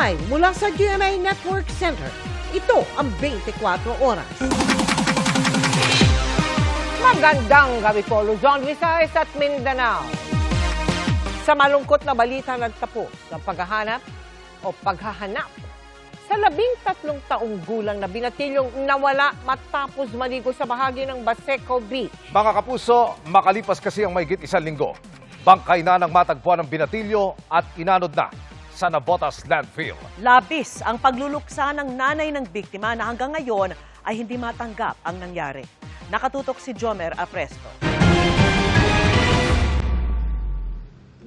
Live mula sa GMA Network Center, ito ang 24 Oras. Magandang gabi po, Luzon, Visayas at Mindanao. Sa malungkot na balita nagtapos ng paghahanap sa 13 taong gulang na binatilyong nawala matapos maligo sa bahagi ng Baseco Beach. Mga kapuso, makalipas kasi ang mahigit 1 linggo. Bangkay na ng matagpuan ng binatilyo at inanod na sa Navotas landfill. Labis ang pagluluksa ng nanay ng biktima na hanggang ngayon ay hindi matanggap ang nangyari. Nakatutok si Jomer Apresto.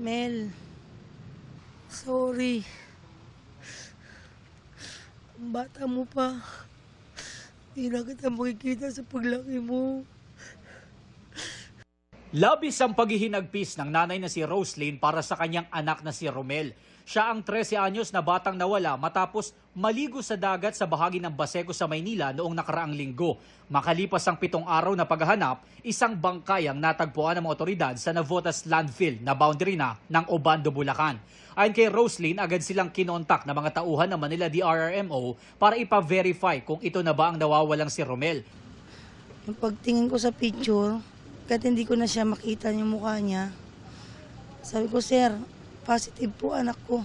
Mel, sorry. Ang bata mo pa. Hindi na kita makikita sa paglaki mo. Labis ang paghihinagpis ng nanay na si Roslyn para sa kanyang anak na si Romel. Siya ang 13 anyos na batang nawala matapos maligo sa dagat sa bahagi ng Baseco sa Maynila noong nakaraang linggo. Makalipas ang 7 araw na paghahanap, isang bangkay ang natagpuan ng mga otoridad sa Navotas landfill na boundary na ng Obando, Bulacan. Ayon kay Roslyn, agad silang kinontak ng mga tauhan ng Manila DRRMO para ipa-verify kung ito na ba ang nawawalang si Romel. Yung pagtingin ko sa picture, kahit hindi ko na siya makita yung mukha niya, sabi ko, sir, positive po anak ko.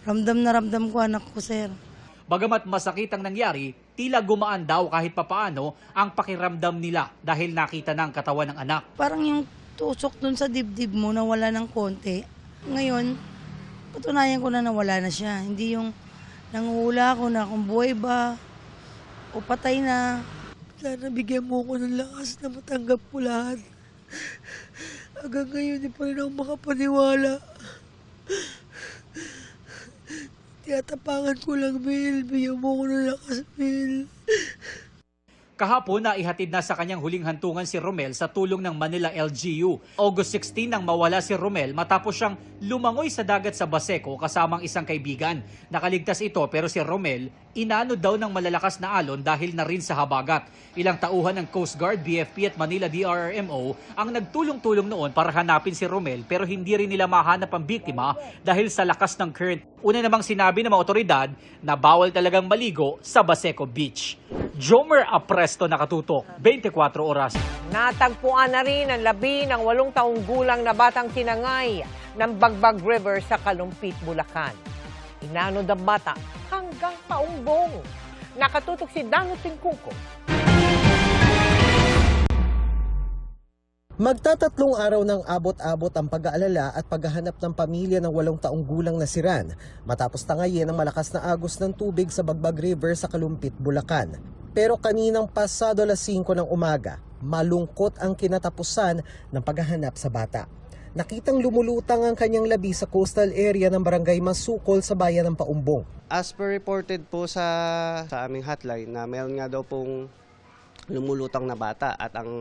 Ramdam na ramdam ko anak ko, sir. Bagamat masakit ang nangyari, tila gumaan daw kahit papaano ang pakiramdam nila dahil nakita ng katawan ng anak. Parang yung tusok dun sa dibdib mo na wala ng konti. Ngayon, patunayan ko na nawala na siya. Hindi yung nanguhula ko na kung buhay ba o patay na. Sana bigyan mo ko ng lakas na matanggap ko lahat. Hanggang ngayon, di pa rin ako makapaniwala. Tiyatapangan ko lang, Mel. Bigyan mo ko ng lakas, Mel. Kahapon na ihatid na sa kanyang huling hantungan si Romel sa tulong ng Manila LGU. August 16 nang mawala si Romel matapos siyang lumangoy sa dagat sa Baseco kasamang isang kaibigan. Nakaligtas ito pero si Romel inano daw ng malalakas na alon dahil na rin sa habagat. Ilang tauhan ng Coast Guard, BFP at Manila DRRMO ang nagtulong-tulong noon para hanapin si Romel pero hindi rin nila mahanap ang biktima dahil sa lakas ng current. Una namang sinabi ng mga otoridad na bawal talagang maligo sa Baseco Beach. Jomer Apresto, nakatutok, 24 Oras. Natagpuan na rin ang labi ng 8 taong gulang na batang tinangay ng Bagbag River sa Kalumpit, Bulacan. Inanod ang bata hanggang paumbong. Nakatutok si Dano Tingkuko. Magtatatlong araw ng abot-abot ang pag-aalala at paghahanap ng pamilya ng 8 taong gulang na si Ran matapos tangayin ang malakas na agos ng tubig sa Bagbag River sa Kalumpit, Bulacan. Pero kaninang pasado alas 5 ng umaga, malungkot ang kinatapusan ng paghahanap sa bata. Nakitang lumulutang ang kanyang labi sa coastal area ng Barangay Masukol sa bayan ng Paumbong. As per reported po sa aming hotline na mayroon nga daw pong lumulutang na bata at ang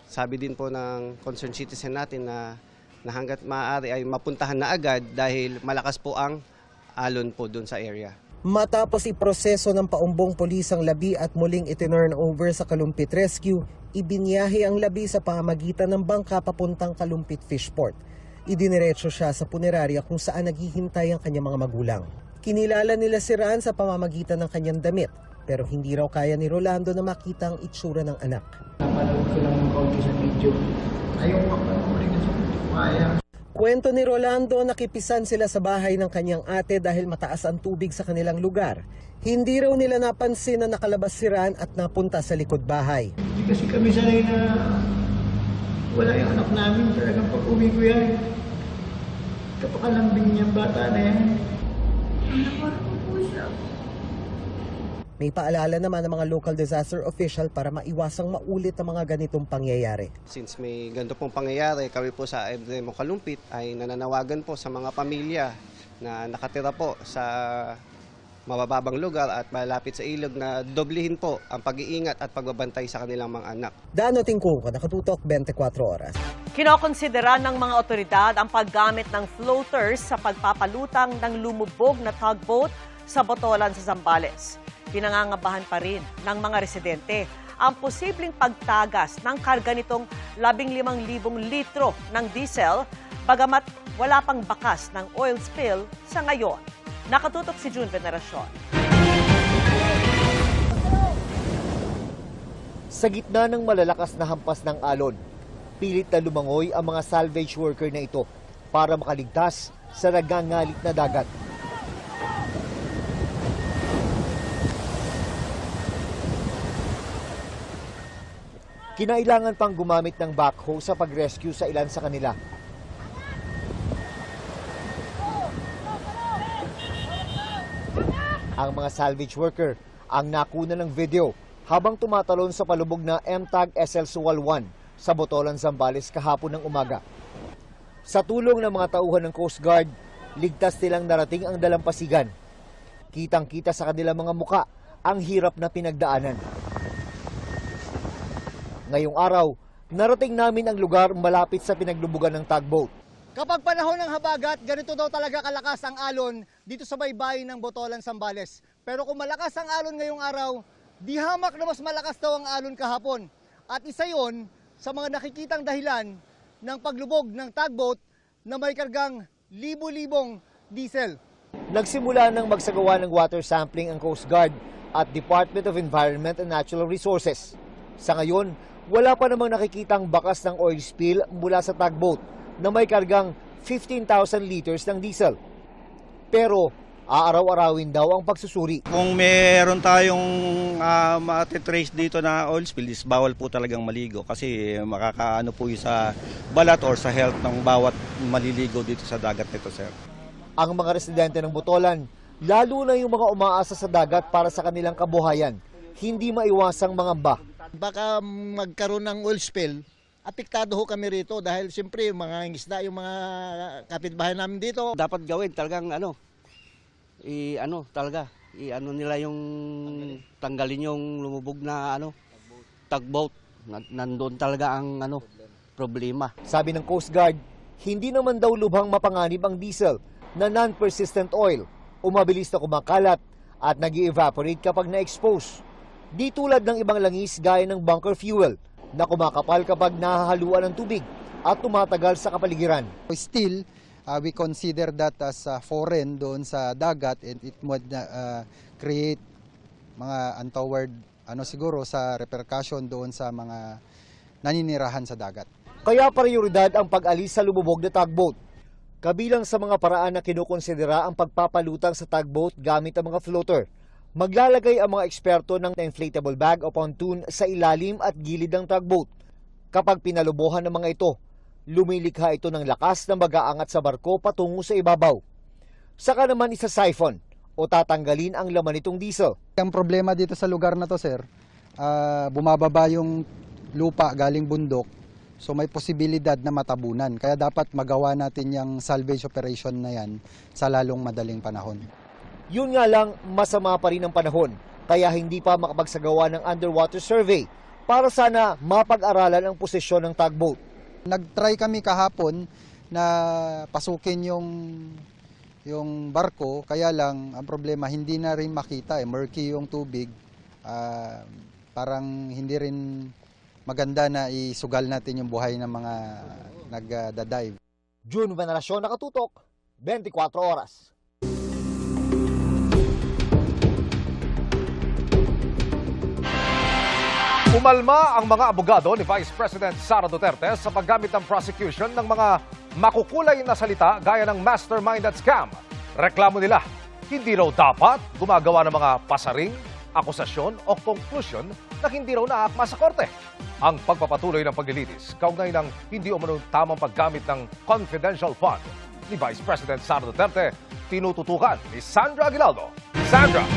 sabi din po ng concerned citizen natin na hanggat maaari ay mapuntahan na agad dahil malakas po ang alon po doon sa area. Matapos iproseso ng Paumbong Police ang labi at muling itinurn over sa Kalumpit Rescue, ibinyahe ang labi sa pamamagitan ng bangka papuntang Kalumpit Fishport. Idiniretso siya sa punerarya kung saan naghihintay ang kanyang mga magulang. Kinilala nila si Ran sa pamamagitan ng kanyang damit, pero hindi raw kaya ni Rolando na makita ang itsura ng anak. Napanood ko lang ng kaunti sa video. Ayaw mapanoorin kasi hindi ko kaya. Kwento ni Rolando, nakipisan sila sa bahay ng kanyang ate dahil mataas ang tubig sa kanilang lugar. Hindi raw nila napansin na nakalabas si Ran at napunta sa likod bahay. Hindi kasi kami sanay na wala yung anak namin. Talagang pag-uwi ko yan. Kapakalambing niyang bata na yan. Anak ko po siya. May paalala naman ng mga local disaster official para maiwasang maulit ang mga ganitong pangyayari. Since may ganito pong pangyayari, kami po sa EDMO Kalumpit ay nananawagan po sa mga pamilya na nakatira po sa mabababang lugar at malapit sa ilog na doblihin po ang pag-iingat at pagbabantay sa kanilang mga anak. Dano Tingkuko, nakatutok, 24 Oras. Kinokonsidera ng mga otoridad ang paggamit ng floaters sa pagpapalutang ng lumubog na tugboat sa Botolan sa Zambales. Pinangangabahan pa rin ng mga residente ang posibleng pagtagas ng karga nitong 15,000 litro ng diesel bagamat wala pang bakas ng oil spill sa ngayon. Nakatutok si June Veneracion. Sa gitna ng malalakas na hampas ng alon, pilit na lumangoy ang mga salvage worker na ito para makaligtas sa nagangalit na dagat. Kinailangan pang gumamit ng backhoe sa pag-rescue sa ilan sa kanila. Ang mga salvage worker ang nakuna ng video habang tumatalon sa palubog na MTAG SL Suwal 1 sa Botolan, Zambales kahapon ng umaga. Sa tulong ng mga tauhan ng Coast Guard, ligtas nilang narating ang dalampasigan. Kitang-kita sa kanilang mga muka ang hirap na pinagdaanan. Ngayong araw, narating namin ang lugar malapit sa pinaglubugan ng tugboat. Kapag panahon ng habagat, ganito daw talaga kalakas ang alon dito sa baybayin ng Botolan, Zambales. Pero kung malakas ang alon ngayong araw, di hamak na mas malakas daw ang alon kahapon. At isa yon sa mga nakikitang dahilan ng paglubog ng tugboat na may kargang libo-libong diesel. Nagsimula nang magsagawa ng water sampling ang Coast Guard at Department of Environment and Natural Resources. Sa ngayon, wala pa namang nakikitang bakas ng oil spill mula sa tugboat na may kargang 15,000 liters ng diesel. Pero aaraw-arawin daw ang pagsusuri. Kung meron tayong matitrace dito na oil spill, bawal po talagang maligo kasi makakaano po yung sa balat or sa health ng bawat maliligo dito sa dagat nito, sir. Ang mga residente ng Botolan, lalo na yung mga umaasa sa dagat para sa kanilang kabuhayan, hindi maiwasang mangamba. Baka magkaroon ng oil spill, apektado ho kami rito dahil siyempre yung mga isda, yung mga kapitbahay namin dito. Dapat gawin talagang nila yung tanggalin yung lumubog na tugboat. Nandun talaga ang problema. Sabi ng Coast Guard, hindi naman daw lubhang mapanganib ang diesel na non-persistent oil, umabilis na kumakalat at nag-evaporate kapag na-expose. Di tulad ng ibang langis gaya ng bunker fuel na kumakapal kapag nahahaluan ng tubig at tumatagal sa kapaligiran. Still, we consider that as foreign doon sa dagat and it would create mga untoward siguro sa repercussion doon sa mga naninirahan sa dagat. Kaya prioridad ang pag-alis sa lumubog na tugboat. Kabilang sa mga paraan na kinukonsidera ang pagpapalutang sa tugboat gamit ang mga floater. Maglalagay ang mga eksperto ng inflatable bag o pontoon sa ilalim at gilid ng tugboat. Kapag pinalubuhan ng mga ito, lumilikha ito ng lakas na mag-aangat sa barko patungo sa ibabaw. Saka naman isa-siphon o tatanggalin ang laman nitong diesel. Ang problema dito sa lugar na to, sir, bumababa yung lupa galing bundok, so may posibilidad na matabunan. Kaya dapat magawa natin yung salvage operation na yan sa lalong madaling panahon. Yun nga lang, masama pa rin ang panahon, kaya hindi pa makapagsagawa ng underwater survey para sana mapag-aralan ang posisyon ng tugboat. Nag-try kami kahapon na pasukin yung barko, kaya lang ang problema hindi na rin makita, murky yung tubig, parang hindi rin maganda na isugal natin yung buhay ng mga nagda-dive. June Veneracion, Nakatutok, 24 oras. Umalma ang mga abogado ni Vice President Sara Duterte sa paggamit ng prosecution ng mga makukulay na salita gaya ng masterminded scam. Reklamo nila, hindi raw dapat gumagawa ng mga pasaring, akusasyon o conclusion na hindi raw naakma sa korte. Ang pagpapatuloy ng paglilitis, kaugnay ng hindi umano tamang paggamit ng confidential fund ni Vice President Sara Duterte, tinututukan ni Sandra Aguinaldo. Sandra!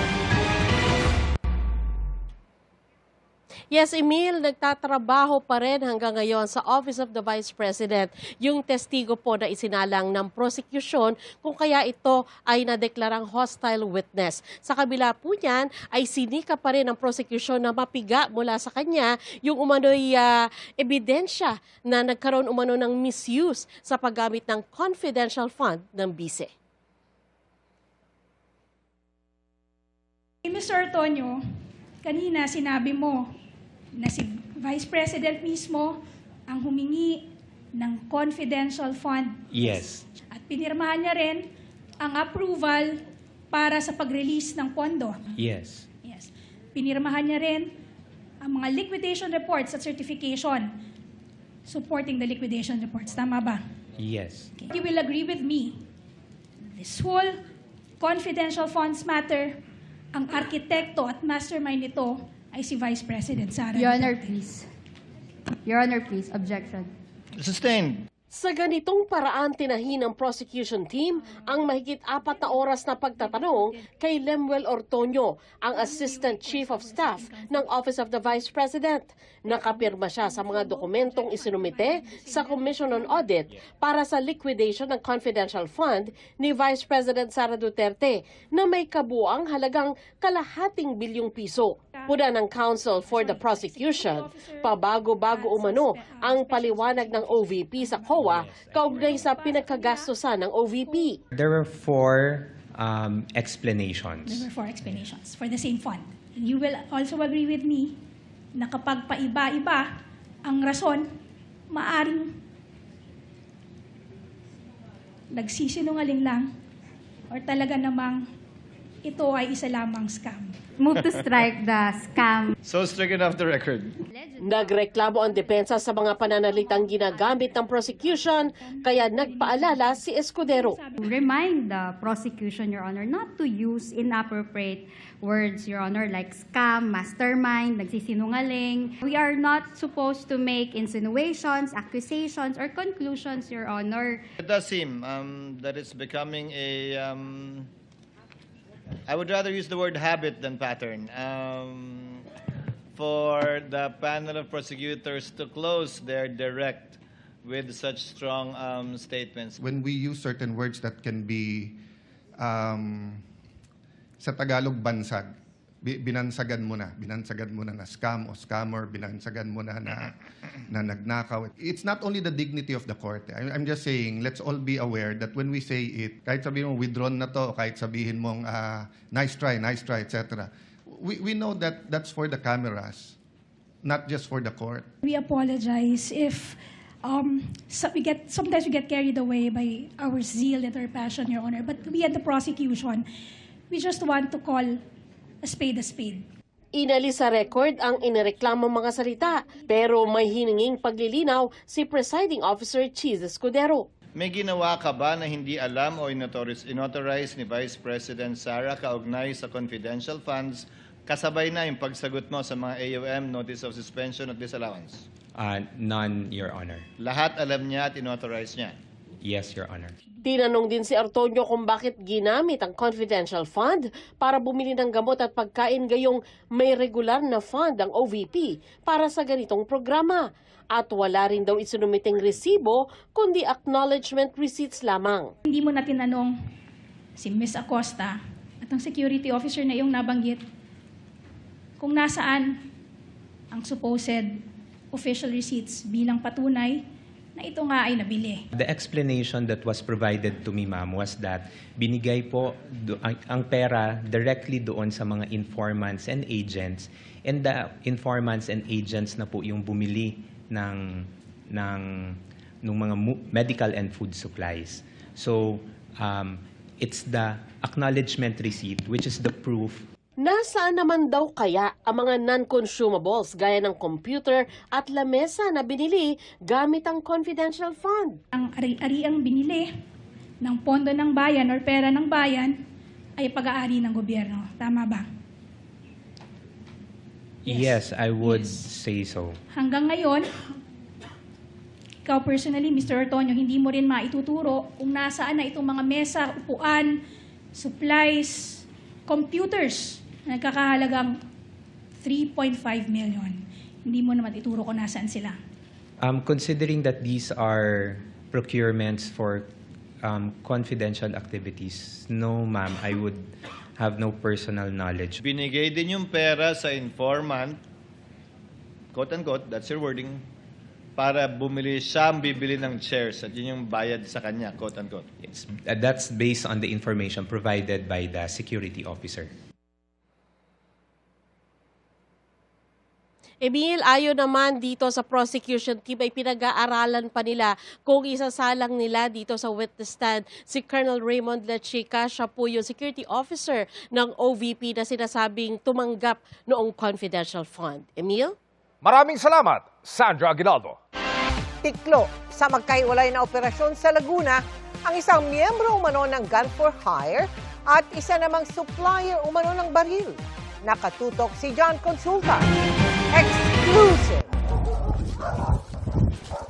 Yes, Emil, nagtatrabaho pa rin hanggang ngayon sa Office of the Vice President yung testigo po na isinalang ng prosecution kung kaya ito ay nadeklarang hostile witness. Sa kabila po niyan ay sinika pa rin ng prosecution na mapiga mula sa kanya yung umano'y ebidensya na nagkaroon umano ng misuse sa paggamit ng confidential fund ng BICE. Mr. Antonio, kanina sinabi mo na si Vice President mismo ang humingi ng confidential fund. Yes. At pinirmahan niya rin ang approval para sa pag-release ng pondo. Yes. Yes. Pinirmahan niya rin ang mga liquidation reports at certification supporting the liquidation reports. Tama ba? Yes. You will agree with me, this whole confidential funds matter, ang arkitekto at mastermind nito ay si Vice President Sara Your Honor, Duterte. please. Your Honor, please. Objection. Sustained. Sa ganitong paraan tinahin ng prosecution team ang mahigit 4 na oras na pagtatanong kay Lemuel Ortoño, ang Assistant Chief of Staff ng Office of the Vice President. Nakapirma siya sa mga dokumentong isinumite sa Commission on Audit para sa liquidation ng confidential fund ni Vice President Sara Duterte na may kabuang halagang ₱250 milyong. Puna ng Counsel for the Prosecution, pabago-bago umano ang paliwanag ng OVP sa COA kaugnay sa pinagkagastusan ng OVP. There were 4 explanations. There were 4 explanations for the same fund. And you will also agree with me na kapag paiba-iba ang rason, maaring nagsisinungaling lang or talaga namang ito ay isa lamang scam. Move to strike the scam. So stricken off the record. Nagreklamo ang depensa sa mga pananalitang ginagamit ng prosecution, kaya nagpaalala si Escudero. Remind the prosecution, Your Honor, not to use inappropriate words, Your Honor, like scam, mastermind, nagsisinungaling. We are not supposed to make insinuations, accusations, or conclusions, Your Honor. It does seem that it's becoming a, I would rather use the word habit than pattern, for the panel of prosecutors to close their direct with such strong statements. When we use certain words that can be, sa Tagalog, bansag, binansagan mo na na scam o scammer, binansagan mo na nagnakaw. It's not only the dignity of the court. I'm just saying, let's all be aware that when we say it, kahit sabihin mo withdrawn na to, kahit sabihin mong nice try, etc. We know that that's for the cameras, not just for the court. We apologize if sometimes we get carried away by our zeal and our passion, Your Honor. But we at the prosecution, we just want to call a spade a spade. Inalis sa record ang inireklamong mga salita, pero may hininging paglilinaw si Presiding Officer Cheese Escudero. May ginawa ka ba na hindi alam o inauthorize ni Vice President Sara kaugnay sa confidential funds, kasabay na yung pagsagot mo sa mga AUM, Notice of Suspension at Disallowance? None, Your Honor. Lahat alam niya at inauthorize niya? Yes, Your Honor. Tinanong din si Ortoño kung bakit ginamit ang confidential fund para bumili ng gamot at pagkain gayong may regular na fund ang OVP para sa ganitong programa. At wala rin daw isinumiting resibo kundi acknowledgement receipts lamang. Hindi mo na tinanong si Ms. Acosta at ang security officer na iyong nabanggit kung nasaan ang supposed official receipts bilang patunay na ito nga ay nabili. The explanation that was provided to me, ma'am, was that binigay po ang pera directly doon sa mga informants and agents, and the informants and agents na po yung bumili ng mga medical and food supplies. So, it's the acknowledgement receipt, which is the proof. Nasaan naman daw kaya ang mga non-consumables gaya ng computer at lamesa na binili gamit ang confidential fund? Ang ari-ariang binili ng pondo ng bayan or pera ng bayan ay pag-aari ng gobyerno. Tama ba? Yes, I would say so. Hanggang ngayon, ikaw personally, Mr. Ortoño, hindi mo rin maituturo kung nasaan na itong mga mesa, upuan, supplies, computers na nagkakahalagang 3.5 million. Hindi mo naman ituro kung nasaan sila. Considering that these are procurements for confidential activities, no, ma'am, I would have no personal knowledge. Binigay din yung pera sa informant, quote-unquote, that's your wording, para bumili siyang bibili ng chairs at yun yung bayad sa kanya, quote-unquote. Yes, that's based on the information provided by the security officer. Emil, ayon naman dito sa prosecution team ay pinag-aaralan pa nila kung isasalang nila dito sa witness stand si Colonel Raymond Lechica. Siya po yung security officer ng OVP na sinasabing tumanggap noong confidential fund. Emil? Maraming salamat, Sandra Aguinaldo. Tiklo sa magkahiwalay na operasyon sa Laguna ang isang miyembro umano ng Gun for Hire at isa namang supplier umano ng baril. Nakatutok si John Consulta. Exclusive!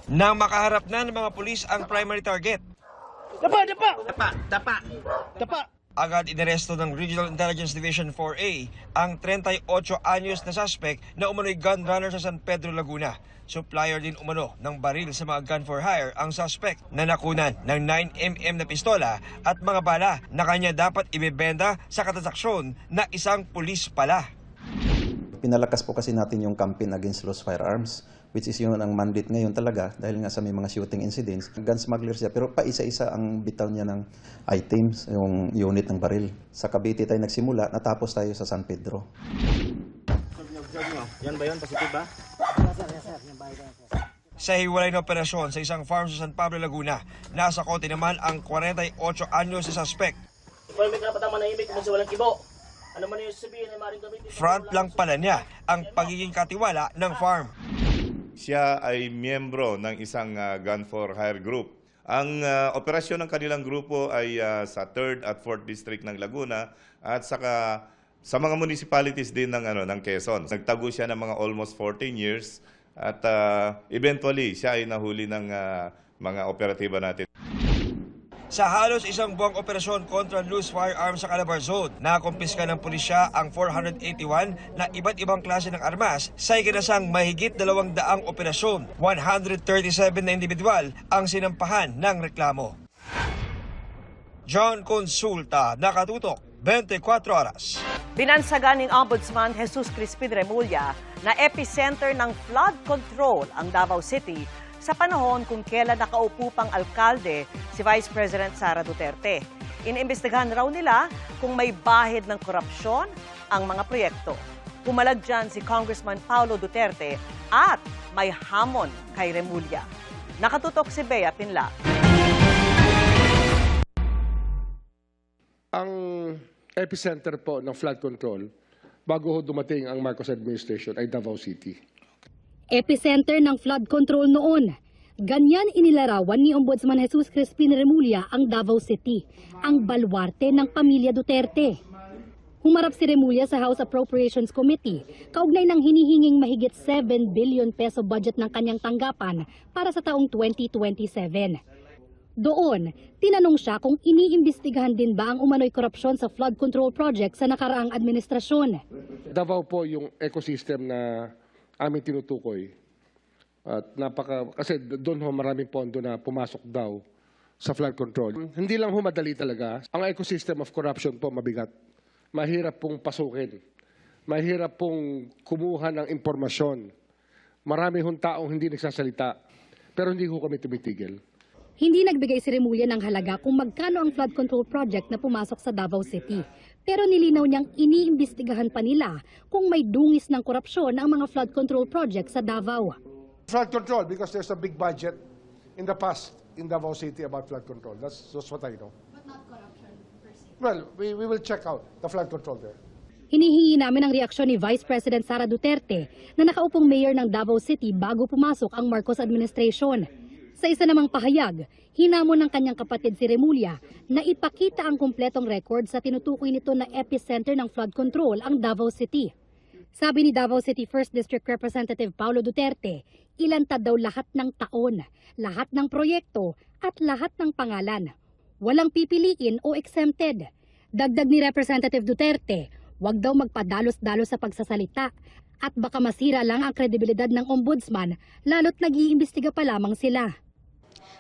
Nang makaharap na ng mga pulis ang primary target, agad inaresto ng Regional Intelligence Division 4A ang 38 anyos na suspect na umano'y gun runner sa San Pedro, Laguna. Supplier din umano ng baril sa mga gun for hire ang suspect na nakunan ng 9mm na pistola at mga bala na kanya dapat ibebenta sa katransaksyon na isang pulis pala. Pinalakas po kasi natin yung campaign against lost firearms, which is yun ang mandate ngayon talaga dahil nga sa may mga shooting incidents. Gun smuggler siya, pero pa isa-isa ang bitaw niya ng items, yung unit ng baril. Sa Cavite tayo nagsimula, natapos tayo sa San Pedro. Yan ba yun? Positive ba? Sa hiwalay na operasyon sa isang farm sa San Pablo, Laguna, nasa kote naman ang 48 anyos sa suspect. Front lang pala niya ang pagiging katiwala ng farm. Siya ay miyembro ng isang gun for hire group. Ang operasyon ng kanilang grupo ay sa 3rd at 4th District ng Laguna at saka sa mga municipalities din ng Quezon. Nagtago siya ng mga almost 14 years at eventually siya ay nahuli ng mga operatiba natin. Sa halos isang buwang operasyon kontra loose firearms sa Calabar Zone, nakumpiska ng pulisya ang 481 na iba't ibang klase ng armas sa ikinasang mahigit 200 operasyon. 137 na individual ang sinampahan ng reklamo. John Consulta, nakatutok, 24 oras. Binansagan ng Ombudsman Jesus Crispin Remulla na epicenter ng flood control ang Davao City sa panahon kung kailan nakaupo pang alkalde si Vice President Sara Duterte. Iniimbestigahan raw nila kung may bahid ng korupsyon ang mga proyekto. Pumalag dyan si Congressman Paulo Duterte at may hamon kay Remulla. Nakatutok si Bea Pinla. Ang epicenter po ng flood control bago ho dumating ang Marcos administration ay Davao City. Epicenter ng flood control noon. Ganyan inilarawan ni Ombudsman Jesus Crispin Remulla ang Davao City, ang baluarte ng pamilya Duterte. Humarap si Remulla sa House Appropriations Committee, kaugnay ng hinihinging mahigit 7 billion peso budget ng kanyang tanggapan para sa taong 2027. Doon, tinanong siya kung iniimbestigahan din ba ang umano'y korupsyon sa flood control project sa nakaraang administrasyon. Davao po yung ecosystem na aming tinutukoy. At kasi doon ho maraming pondo na pumasok daw sa flood control. Hindi lang ho madali talaga. Ang ecosystem of corruption po mabigat. Mahirap pong pasukin. Mahirap pong kumuha ng impormasyon. Marami hong taong hindi nagsasalita. Pero hindi ho kami tumitigil. Hindi nagbigay si Remulla ng halaga kung magkano ang flood control project na pumasok sa Davao City. Pero nilinaw niyang iniimbestigahan pa nila kung may dungis ng korupsyon ang mga flood control project sa Davao. Flood control because there's a big budget in the past in Davao City about flood control. That's what I know. But not corruption per se. Well, we will check out the flood control there. Hinihingi namin ang reaksyon ni Vice President Sara Duterte na nakaupong mayor ng Davao City bago pumasok ang Marcos administration. Sa isa namang pahayag, hinamon ng kanyang kapatid si Remulla na ipakita ang kumpletong record sa tinutukoy nito na epicenter ng flood control ang Davao City. Sabi ni Davao City 1st District Representative Paulo Duterte, ilantad daw lahat ng taon, lahat ng proyekto at lahat ng pangalan. Walang pipiliin o exempted. Dagdag ni Representative Duterte, wag daw magpadalos-dalos sa pagsasalita at baka masira lang ang kredibilidad ng ombudsman lalo't nag-iimbestiga pa lamang sila.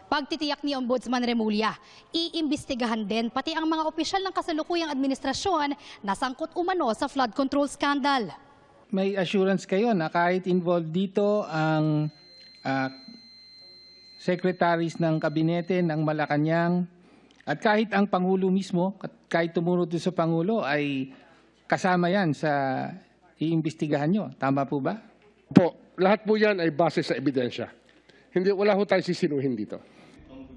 Pagtitiyak ni Ombudsman Remulla, iimbestigahan din pati ang mga opisyal ng kasalukuyang administrasyon na sangkot umano sa flood control scandal. May assurance kayo na kahit involved dito ang secretaries ng kabinete ng Malacanang at kahit ang Pangulo mismo, kahit tumunod sa Pangulo ay kasama yan sa iimbestigahan nyo. Tama po ba? Po, lahat po yan ay base sa ebidensya. Wala ho tayo sisinuhin dito.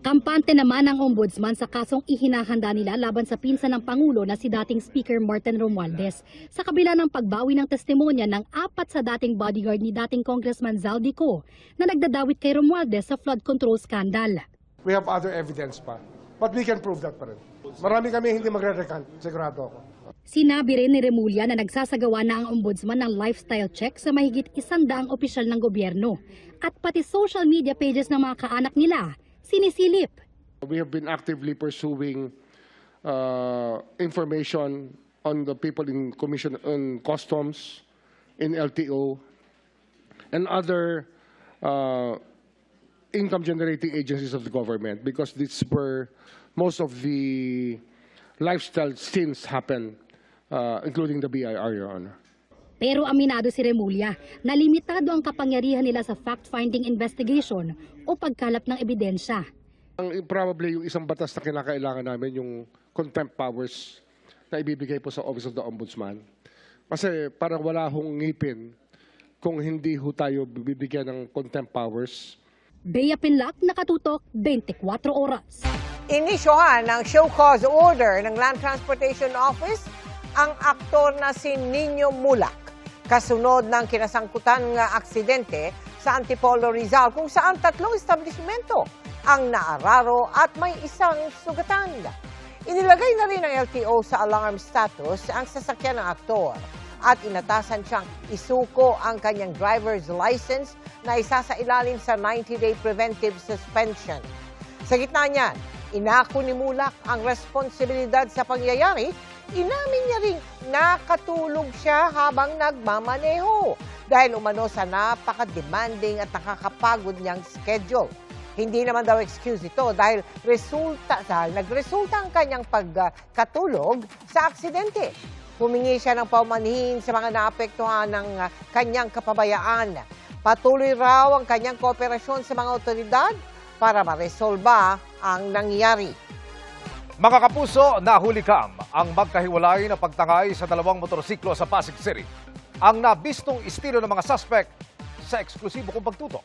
Kampante naman ang ombudsman sa kasong ihinahanda nila laban sa pinsan ng Pangulo na si dating Speaker Martin Romualdez. Sa kabila ng pagbawi ng testimonya ng 4 sa dating bodyguard ni dating Congressman Zaldico na nagdadawit kay Romualdez sa flood control scandal. We have other evidence pa. But we can prove that pa rin. Marami kami hindi magre-recant, sigurado ako. Sinabi rin ni Remulla na nagsasagawa na ang ombudsman ng lifestyle check sa mahigit 100 opisyal ng gobyerno at pati social media pages ng mga kaanak nila sinisilip. We have been actively pursuing information on the people in Commission on Customs, in LTO, and other income-generating agencies of the government because this is where most of the lifestyle sins happen, including the BIR, Your Honor. Pero aminado si Remulla na limitado ang kapangyarihan nila sa fact-finding investigation o pagkalap ng ebidensya. Probably yung isang batas na kinakailangan namin, yung contempt powers na ibibigay po sa Office of the Ombudsman. Kasi parang wala hong ngipin kung hindi ho tayo bibigyan ng contempt powers. Bea Pinlac, nakatutok, 24 oras. Inisyohan ng show cause order ng Land Transportation Office ang aktor na si Nino Mulak. Kasunod ng kinasangkutan ng aksidente sa Antipolo, Rizal, kung saan 3 establishmento ang naararo at may isang sugatan. Inilagay na rin ng LTO sa alarm status ang sasakyan ng aktor at inatasan siyang isuko ang kanyang driver's license na isa sa ilalim sa 90-day preventive suspension. Sa gitna niyan, inako ni Mulak ang responsibilidad sa pangyayari. Inamin niya ring nakatulog siya habang nagmamaneho dahil umano sa napaka-demanding at nakakapagod niyang schedule. Hindi naman daw excuse ito dahil nagresulta ang kanyang pagkatulog sa aksidente. Humingi siya ng paumanhin sa mga naapektuhan ng kanyang kapabayaan. Patuloy raw ang kanyang kooperasyon sa mga otoridad para maresolba ang nangyari. Mga kapuso, nahuli kam ang magkahiwalay na pagtangay sa 2 motorsiklo sa Pasig City. Ang nabistong estilo ng mga suspect sa eksklusibo kong pagtutok.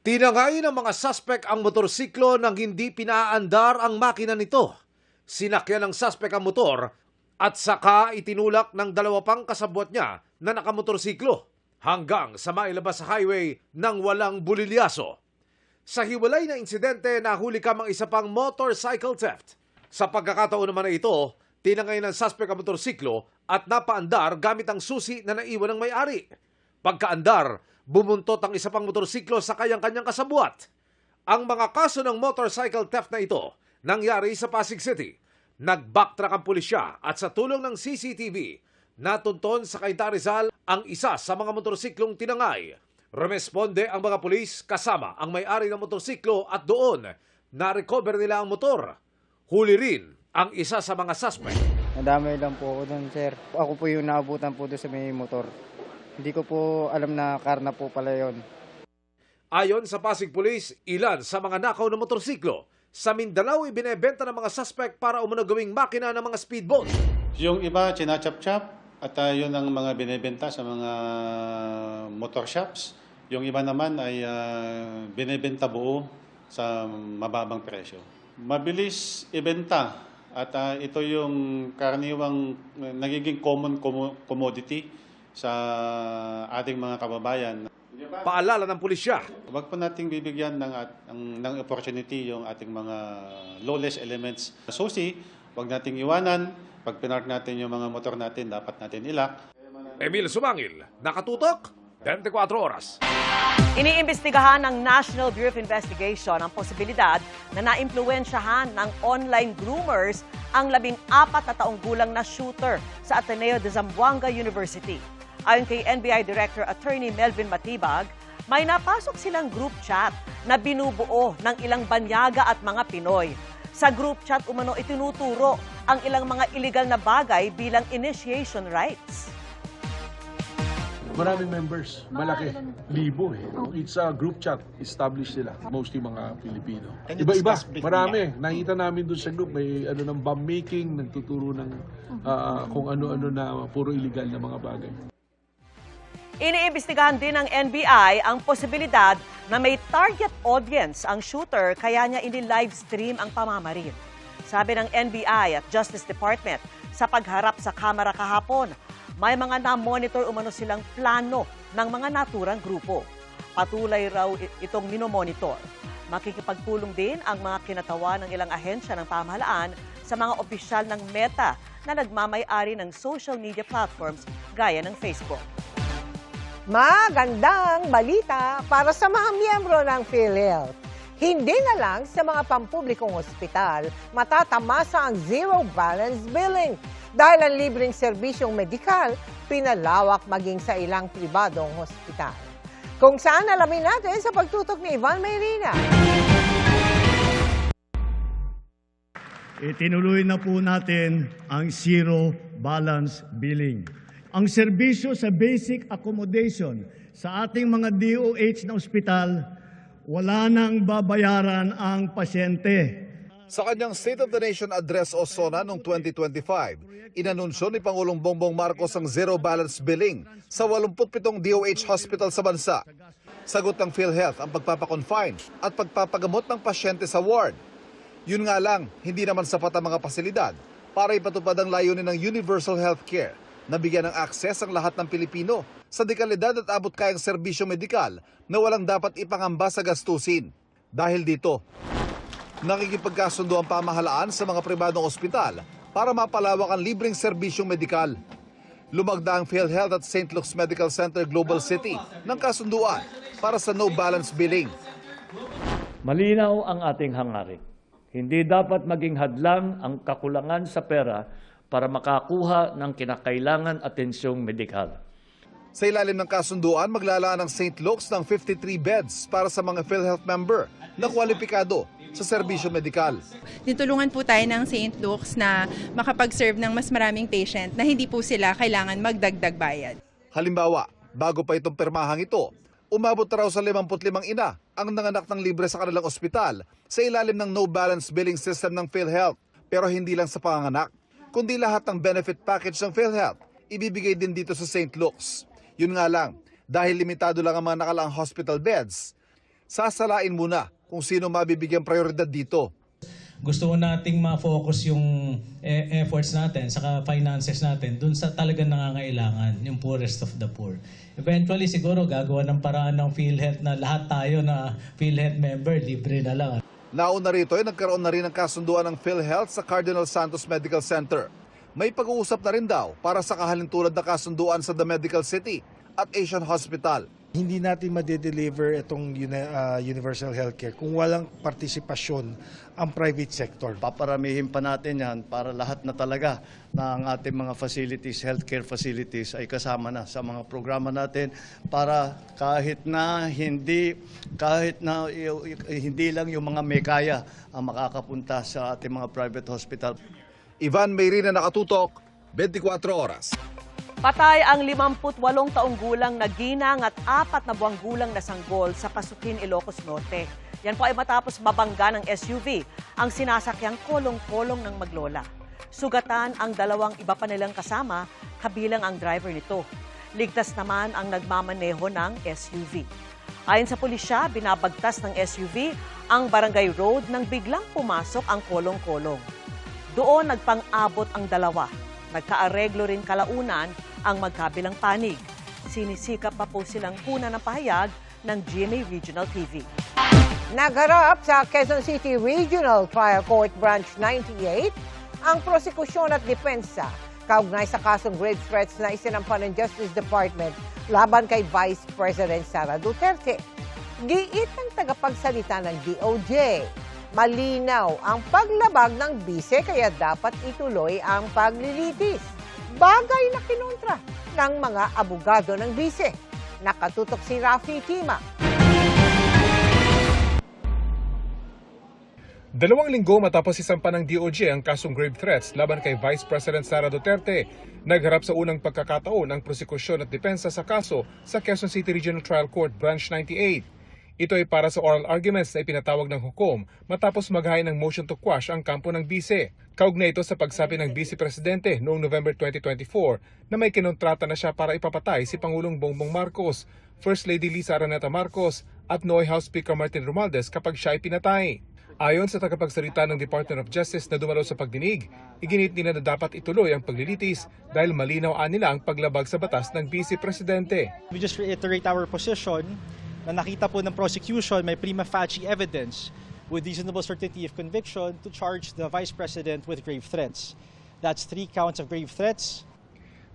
Tinangay ng mga suspect ang motorsiklo nang hindi pinaandar ang makina nito. Sinakyan ng suspect ang motor at saka itinulak ng 2 pang kasabwat niya na nakamotorsiklo hanggang sa mailabas sa highway nang walang bulilyaso. Sa hiwalay na insidente, nahuli kam ang isa pang motorcycle theft. Sa pagkakataon naman na ito, tinangay ng suspect ang motorsiklo at napaandar gamit ang susi na naiwan ng may-ari. Pagkaandar, bumuntot ang isa pang motorsiklo sa kanyang kasabwat. Ang mga kaso ng motorcycle theft na ito nangyari sa Pasig City. Nag-backtrack ang pulisya at sa tulong ng CCTV, natunton sa Cainta Rizal ang isa sa mga motorsiklong tinangay. Rumesponde ang mga pulis kasama ang may-ari ng motorsiklo at doon na-recover nila ang motor. Huli rin ang isa sa mga suspect. Nadamay lang po ako doon, sir. Ako po yung naabutan po doon sa may motor. Hindi ko po alam na karna po pala yun. Ayon sa Pasig Police, ilan sa mga nakaw na motorsiklo sa Mindanao ibinebenta ng mga suspect para umano gawing makina ng mga speedboat. Yung iba, chinachap-chap at yun ang mga binebenta sa mga motor shops. Yung iba naman ay binebenta buo sa mababang presyo. Mabilis ibenta at ito yung karaniwang nagiging common commodity sa ating mga kababayan. Paalala ng pulisya. Huwag po nating bibigyan ng opportunity yung ating mga lawless elements. Susi, huwag nating iwanan. Pag pinark natin yung mga motor natin, dapat natin ilak. Emil Sumangil, nakatutok, 24 oras. Iniimbestigahan ng National Bureau of Investigation ang posibilidad na naimpluwensyahan ng online groomers ang 14 na taong gulang na shooter sa Ateneo de Zamboanga University. Ayon kay NBI Director Attorney Melvin Matibag, may napasok silang group chat na binubuo ng ilang banyaga at mga Pinoy. Sa group chat umano itinuturo ang ilang mga illegal na bagay bilang initiation rites. Maraming members, malaki, libo eh. It's a group chat, established sila, mostly mga Pilipino. Iba-iba, marami. Nakita namin doon sa group, may ng bomb making, nagtuturo ng kung ano-ano na puro illegal na mga bagay. Iniimbestigahan din ng NBI ang posibilidad na may target audience ang shooter kaya niya ini-livestream ang pamamaril. Sabi ng NBI at Justice Department, sa pagharap sa kamera kahapon, may mga na-monitor umano silang plano ng mga naturang grupo. Patuloy raw itong minomonitor. Makikipagpulong din ang mga kinatawa ng ilang ahensya ng pamahalaan sa mga opisyal ng Meta na nagmamay-ari ng social media platforms gaya ng Facebook. Magandang balita para sa mga miyembro ng PhilHealth. Hindi na lang sa mga pampublikong ospital matatamasa ang zero balance billing. Dahil ang libreng serbisyong medikal, pinalawak maging sa ilang pribadong hospital. Kung saan alamin natin sa pagtutok ni Ivan Mayrina. Itinuloy na po natin ang zero balance billing. Ang serbisyo sa basic accommodation sa ating mga DOH na ospital, wala nang babayaran ang pasyente. Sa kanyang State of the Nation Address o SONA noong 2025, inanunsyo ni Pangulong Bongbong Marcos ang zero balance billing sa 87 DOH hospital sa bansa. Sagot ng PhilHealth ang pagpapakonfine at pagpapagamot ng pasyente sa ward. Yun nga lang, hindi naman sapat ang mga pasilidad para ipatupad ang layunin ng universal healthcare na bigyan ng akses ang lahat ng Pilipino sa dekalidad at abot kayang serbisyo medikal na walang dapat ipangamba sa gastusin. Dahil dito, nakikipagkasundo ang pamahalaan sa mga pribadong ospital para mapalawak ang libreng serbisyong medikal. Lumagda ang PhilHealth at St. Luke's Medical Center Global City ng kasunduan para sa no balance billing. Malinaw ang ating hangarin. Hindi dapat maging hadlang ang kakulangan sa pera para makakuha ng kinakailangan atensyong medikal. Sa ilalim ng kasunduan, maglalaan ng St. Luke's ng 53 beds para sa mga PhilHealth member na kwalipikado sa serbisyo medikal. Ditulungan po tayo ng St. Luke's na makapag-serve ng mas maraming patient na hindi po sila kailangan magdagdag bayad. Halimbawa, bago pa itong permahang ito, umabot raw sa 55 ina ang nanganak ng libre sa kanilang ospital sa ilalim ng no balance billing system ng PhilHealth. Pero hindi lang sa panganganak, kundi lahat ng benefit package ng PhilHealth ibibigay din dito sa St. Luke's. Yun nga lang, dahil limitado lang ang mga nakalaang hospital beds, sasalain muna kung sino mabibigyan prioridad dito. Gusto ko nating ma-focus yung efforts natin, saka finances natin, dun sa talagang nangangailangan, yung poorest of the poor. Eventually, siguro gagawa ng paraan ng PhilHealth na lahat tayo na PhilHealth member, libre na lang. Nauna rito ay nagkaroon na rin ng kasunduan ng PhilHealth sa Cardinal Santos Medical Center. May pag-uusap na rin daw para sa kahalintulad na kasunduan sa The Medical City at Asian Hospital. Hindi natin ma-deliver itong universal healthcare kung walang partisipasyon ang private sector. Paparamihin pa natin yan para lahat na talaga na ang ating mga facilities, healthcare facilities ay kasama na sa mga programa natin para kahit na hindi lang yung mga may kaya ang makakapunta sa ating mga private hospital. Ivan Mayrina, nakatutok, 24 oras. Patay ang 58 taong gulang na ginang at 4 na buwang gulang na sanggol sa Pasukin, Ilocos Norte. Yan po ay matapos mabangga ng SUV ang sinasakyang kolong-kolong ng maglola. Sugatan ang 2 iba pa nilang kasama, kabilang ang driver nito. Ligtas naman ang nagmamaneho ng SUV. Ayon sa pulisya, binabagtas ng SUV ang Barangay Road nang biglang pumasok ang kolong-kolong. Doon nagpang-abot ang 2. Nagkaareglo rin kalaunan ang magkabilang panig. Sinisikap pa po silang kuna ng pahayag ng GMA Regional TV. Nagharap sa Quezon City Regional Trial Court Branch 98 ang prosekusyon at depensa kaugnay sa kasong grave threats na isinampa ng Justice Department laban kay Vice President Sara Duterte. Giit ng tagapagsalita ng DOJ. Malinaw ang paglabag ng bise kaya dapat ituloy ang paglilitis. Bagay na kinontra ng mga abogado ng bise. Nakatutok si Rafi Tima. 2 linggo matapos isampa ng DOJ ang kasong grave threats laban kay Vice President Sara Duterte, nagharap sa unang pagkakataon ang prosekusyon at depensa sa kaso sa Quezon City Regional Trial Court Branch 98. Ito ay para sa oral arguments na ipinatawag ng hukom matapos maghain ng motion to quash ang kampo ng bise. Kaugnay ito sa pagsabi ng Vice Presidente noong November 2024 na may kinontrata na siya para ipapatay si Pangulong Bongbong Marcos, First Lady Lisa Araneta Marcos at Noy House Speaker Martin Romualdez kapag siya ay pinatay. Ayon sa tagapagsalita ng Department of Justice na dumalo sa pagdinig, iginit nila na dapat ituloy ang paglilitis dahil malinaw nila ang paglabag sa batas ng Vice Presidente. We just reiterate our position na nakita po ng prosecution may prima facie evidence with reasonable certainty of conviction to charge the Vice President with grave threats. That's 3 counts of grave threats.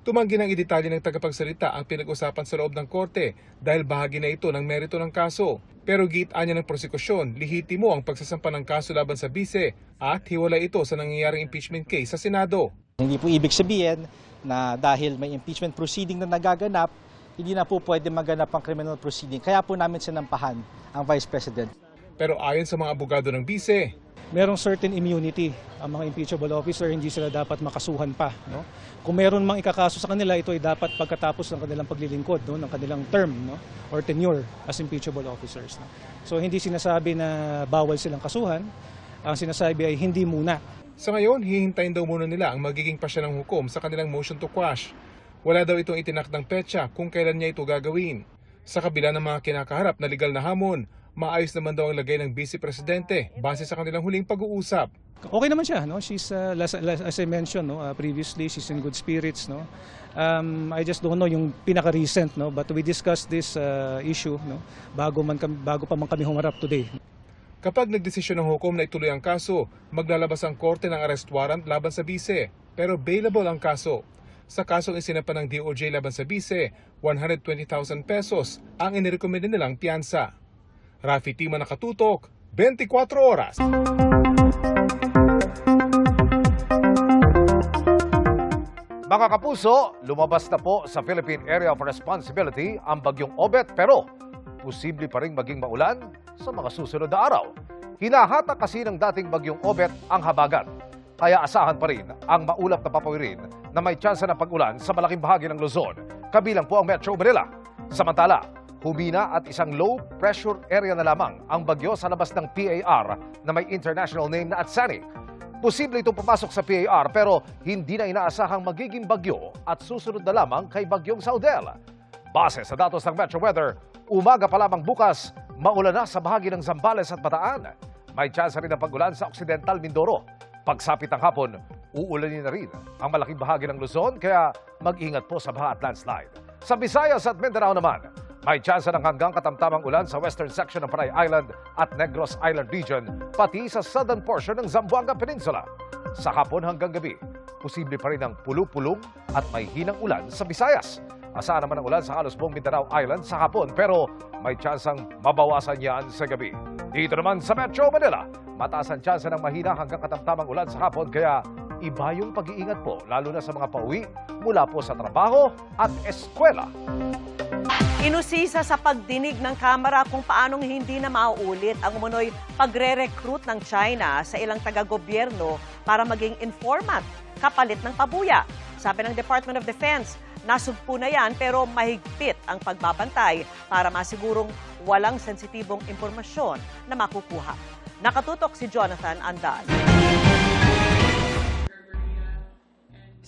Tumanggi ng idetalye ng tagapagsalita ang pinag-usapan sa loob ng korte dahil bahagi na ito ng merito ng kaso. Pero giit-anya ng prosekusyon, lihitimo ang pagsasampa ng kaso laban sa bise at hiwalay ito sa nangyayaring impeachment case sa Senado. Hindi po ibig sabihin na dahil may impeachment proceeding na nagaganap, hindi na po pwede maganap ang criminal proceeding. Kaya po namin sinampahan ang Vice President. Pero ayon sa mga abogado ng bise, merong certain immunity ang mga impeachable officer, hindi sila dapat makasuhan pa. No? Kung meron mang ikakaso sa kanila, ito ay dapat pagkatapos ng kanilang paglilingkod, no? ng kanilang term or tenure as impeachable officers. No? So hindi sinasabi na bawal silang kasuhan, ang sinasabi ay hindi muna. Sa ngayon, hihintayin daw muna nila ang magiging pasya ng hukom sa kanilang motion to quash. Wala daw itong itinakdang petsa kung kailan niya ito gagawin. Sa kabila ng mga kinakaharap na legal na hamon, maayos naman daw ang lagay ng Vice Presidente base sa kanilang huling pag-uusap. Okay naman siya, no? She's as I mentioned, no, previously she's in good spirits, no. I just don't know yung pinaka-recent, no, but we discussed this issue, no, bago pa man kami humarap today. Kapag nagdesisyon ng hukom na ituloy ang kaso, maglalabas ang korte ng arrest warrant laban sa bise, pero bailable ang kaso. Sa kasong isinampa ng DOJ laban sa bise, 120,000 pesos ang inirekomenda nilang piyansa. Rafi Tima, nakatutok, 24 oras. Mga kapuso, lumabas na po sa Philippine Area of Responsibility ang bagyong Obet pero posible pa rin maging maulan sa mga susunod na araw. Hinahatak kasi ng dating bagyong Obet ang habagat. Kaya asahan pa rin ang maulap na papawirin na may tsansa ng pag-ulan sa malaking bahagi ng Luzon, kabilang po ang Metro Manila. Samantala, humina at isang low pressure area na lamang ang bagyo sa labas ng PAR na may international name na Atsani. Posible itong pumasok sa PAR pero hindi na inaasahang magiging bagyo at susunod na lamang kay bagyong Saudel. Base sa datos ng Metro Weather, umaga pa lamang bukas, maulan na sa bahagi ng Zambales at Bataan. May tsansa rin ng pag-ulan sa Occidental Mindoro. Pagsapit ng hapon, uulanin na rin ang malaking bahagi ng Luzon kaya mag-ingat po sa baha at landslide. Sa Visayas at Mindanao naman, may tsansa ng hanggang katamtamang ulan sa western section ng Panay Island at Negros Island region, pati sa southern portion ng Zamboanga Peninsula. Sa hapon hanggang gabi, posible pa rin ang pulupulong at may hinang ulan sa Visayas. Asahan naman ang ulan sa halos buong Mindanao Island sa hapon pero may tsansang mabawasan yan sa gabi. Dito naman sa Metro Manila, mataas ang tsansa ng mahina hanggang katamtamang ulan sa hapon kaya iba yung pag-iingat po lalo na sa mga pauwi mula po sa trabaho at eskwela. Inusisa sa pagdinig ng Kamara kung paanong hindi na mauulit ang umunoy pagre-recruit ng China sa ilang taga-gobyerno para maging informant kapalit ng pabuya. Sabi ng Department of Defense, nasugpo na yan pero mahigpit ang pagbabantay para masigurong walang sensitibong impormasyon na makukuha. Nakatutok si Jonathan Andan.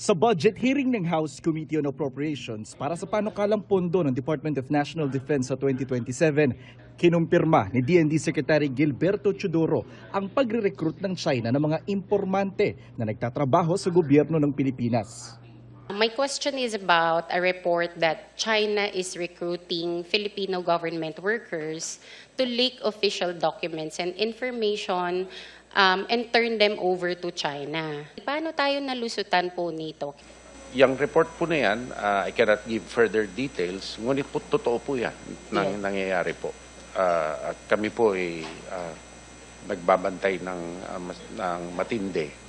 Sa budget hearing ng House Committee on Appropriations para sa panukalang pondo ng Department of National Defense sa 2027, kinumpirma ni DND Secretary Gilberto Chodoro ang pagre-recruit ng China ng mga impormante na nagtatrabaho sa gobyerno ng Pilipinas. My question is about a report that China is recruiting Filipino government workers to leak official documents and information and turn them over to China. Paano tayo nalusutan po nito? Yung report po na yan, I cannot give further details, ngunit po totoo po yan nangyayari po. At kami po ay nagbabantay ng matindi.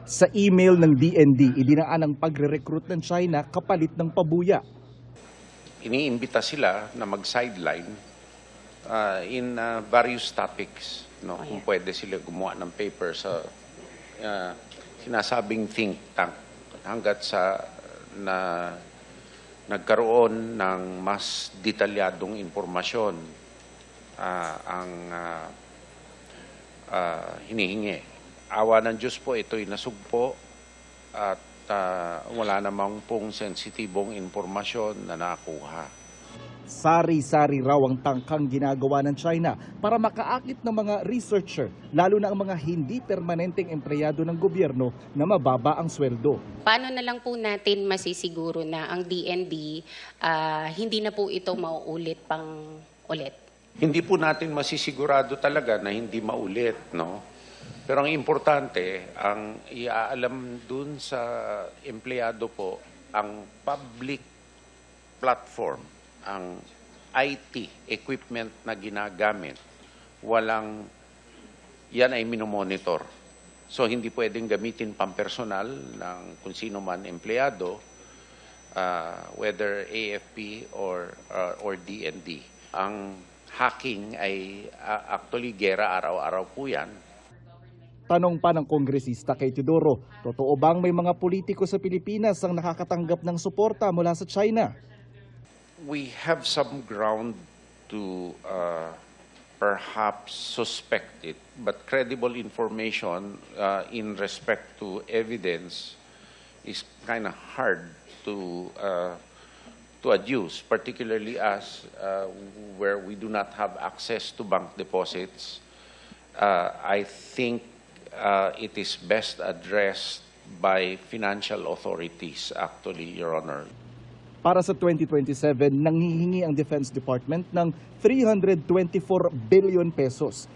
Sa email ng DND, idinaan ang pagre-recruit ng China kapalit ng pabuya. Iniimbita sila na mag-sideline in various topics, no? Kung pwede sila gumawa ng paper sa sinasabing think tank hanggat sa nagkaroon ng mas detalyadong impormasyon ang hinihingi. Awa ng Diyos po, ito'y nasugpo at wala namang pong sensitibong impormasyon na nakuha. Sari-sari raw ang tangkang ginagawa ng China para makaakit ng mga researcher, lalo na ang mga hindi permanenteng empleyado ng gobyerno na mababa ang sweldo. Paano na lang po natin masisiguro na ang DND hindi na po ito mauulit pang ulit? Hindi po natin masisigurado talaga na hindi maulit, no? Pero ang importante, ang iaalam dun sa empleyado po, ang public platform, ang IT equipment na ginagamit, yan ay minomonitor. So hindi pwedeng gamitin pampersonal ng kung sino man empleyado, whether AFP or DND. Ang hacking ay actually gera araw-araw po yan. Tanong pa ng kongresista kay Teodoro, totoo bang may mga politiko sa Pilipinas ang nakakatanggap ng suporta mula sa China? We have some ground to perhaps suspect it, but credible information in respect to evidence is kind of hard to adduce, particularly as where we do not have access to bank deposits. I think it is best addressed by financial authorities, actually, Your Honor. Para sa 2027, nanghihingi ang Defense Department ng 324 billion pesos.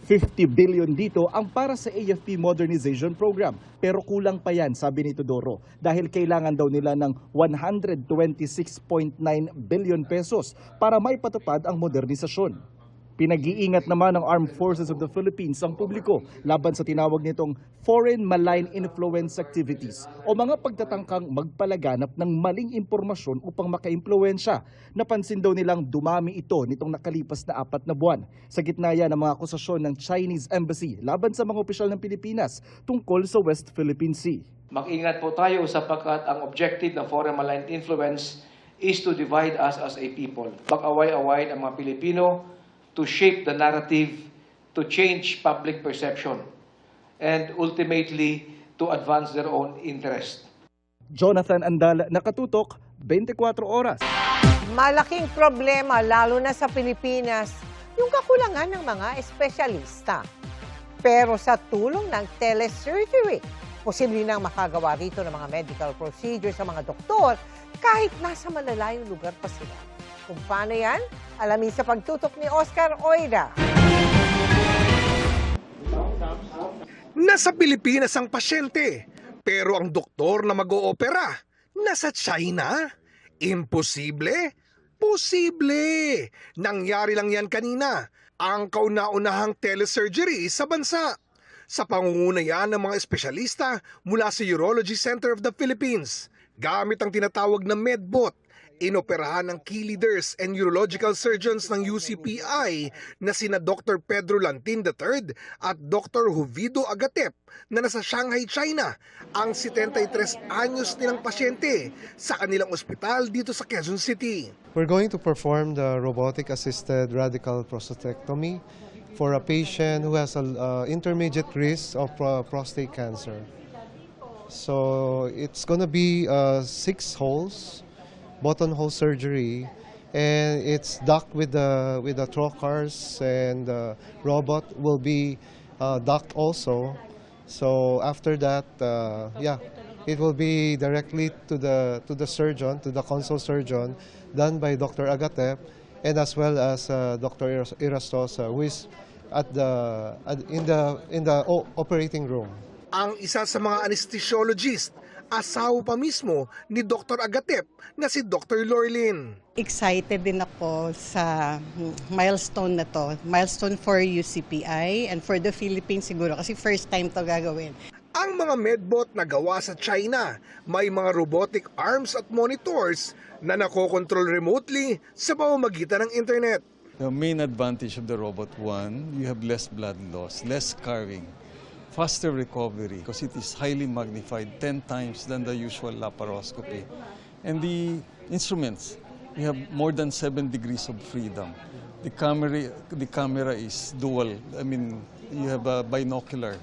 50 billion dito ang para sa AFP Modernization Program. Pero kulang pa yan, sabi ni Teodoro, dahil kailangan daw nila ng 126.9 billion pesos para maipatupad ang modernisasyon. Pinag-iingat naman ng Armed Forces of the Philippines ang publiko laban sa tinawag nitong foreign malign influence activities o mga pagtatangkang magpalaganap ng maling impormasyon upang makaimpluwensya. Napansin daw nilang dumami ito nitong nakalipas na 4 na buwan. Sa gitna yan ng mga akusasyon ng Chinese Embassy laban sa mga opisyal ng Pilipinas tungkol sa West Philippine Sea. Mag-ingat po tayo sapagkat ang objective ng foreign malign influence is to divide us as a people. Mag-away-away ang mga Pilipino to shape the narrative, to change public perception, and ultimately to advance their own interest. Jonathan Andal, Nakatutok, 24 oras. Malaking problema, lalo na sa Pilipinas, yung kakulangan ng mga espesyalista. Pero sa tulong ng telesurgery, posible nang makagawa rito ng mga medical procedures sa mga doktor kahit nasa malalayong lugar pa sila. Kung paano yan, alamin sa pagtutok ni Oscar Oida. Nasa Pilipinas ang pasyente, pero ang doktor na mag-oopera, nasa China? Imposible? Posible! Nangyari lang yan kanina, ang kauna-unahang telesurgery sa bansa. Sa pangunguna yan ng mga espesyalista mula sa Urology Center of the Philippines, gamit ang tinatawag na MedBot, inoperahan ng key leaders and urological surgeons ng UCPI na sina Dr. Pedro Lantin III at Dr. Jovido Agatep na nasa Shanghai, China, ang 73 anyos nilang pasyente sa kanilang ospital dito sa Quezon City. We're going to perform the robotic-assisted radical prostatectomy for a patient who has an intermediate risk of prostate cancer. So it's going to be 6 holes, buttonhole surgery, and it's docked with the trocars, and the robot will be docked also. So after that, it will be directly to the surgeon, to the consult surgeon, done by Dr. Agatep, and as well as Dr. Irastosa, who is in the operating room. Ang isa sa mga anesthesiologist, asawa pa mismo ni Dr. Agatep na si Dr. Lorlin. Excited din ako sa milestone na to. Milestone for UCPI and for the Philippines siguro kasi first time to gagawin. Ang mga medbot na gawa sa China, may mga robotic arms at monitors na nakokontrol remotely sa pamamagitan ng internet. The main advantage of the robot, one, you have less blood loss, less scarring, faster recovery because it is highly magnified, 10 times than the usual laparoscopy. And the instruments, we have more than 7 degrees of freedom. The camera is dual. I mean, you have a binocular.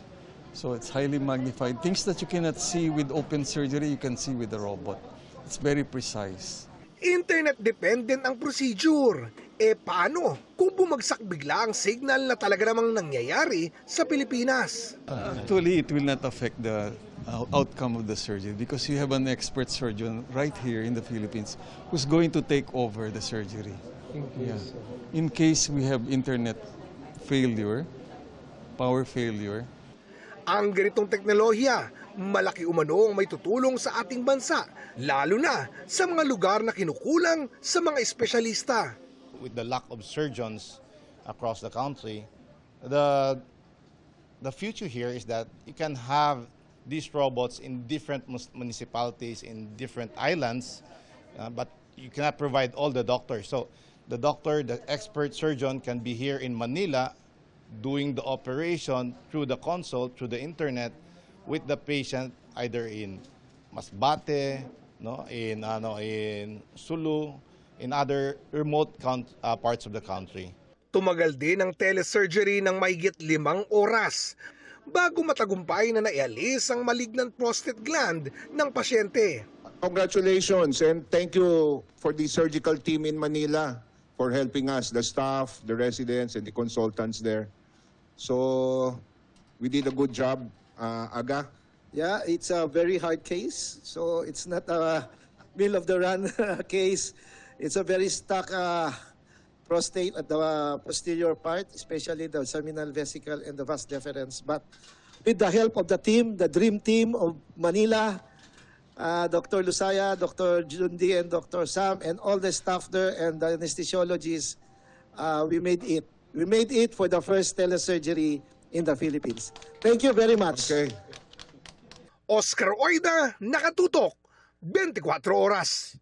So it's highly magnified. Things that you cannot see with open surgery, you can see with the robot. It's very precise. Internet-dependent ang procedure. Paano kung bumagsak bigla ang signal na talaga namang nangyayari sa Pilipinas? Actually, it will not affect the outcome of the surgery because you have an expert surgeon right here in the Philippines who's going to take over the surgery. In case we have internet failure, power failure. Ang ganitong teknolohiya, malaki umano ang may tutulong sa ating bansa, lalo na sa mga lugar na kinukulang sa mga espesyalista. With the lack of surgeons across the country, the future here is that you can have these robots in different municipalities, in different islands, but you cannot provide all the doctors. So the doctor, the expert surgeon can be here in Manila doing the operation through the console, through the internet, with the patient either in Masbate, in Sulu, in other remote parts of the country. Tumagal din ang telesurgery ng mahigit 5 oras bago matagumpay na naialis ang malignant prostate gland ng pasyente. Congratulations and thank you for the surgical team in Manila for helping us, the staff, the residents, and the consultants there. So, we did a good job, Aga. Yeah, it's a very hard case. So, it's not a middle-of-the-run case. It's a very stuck prostate at the posterior part, especially the seminal vesicle and the vas deferens. But with the help of the team, the dream team of Manila, Dr. Lusaya, Dr. Jundi, and Dr. Sam, and all the staff there and the anesthesiologists, we made it. We made it for the first telesurgery in the Philippines. Thank you very much. Okay. Oscar Oida, nakatutok, 24 oras.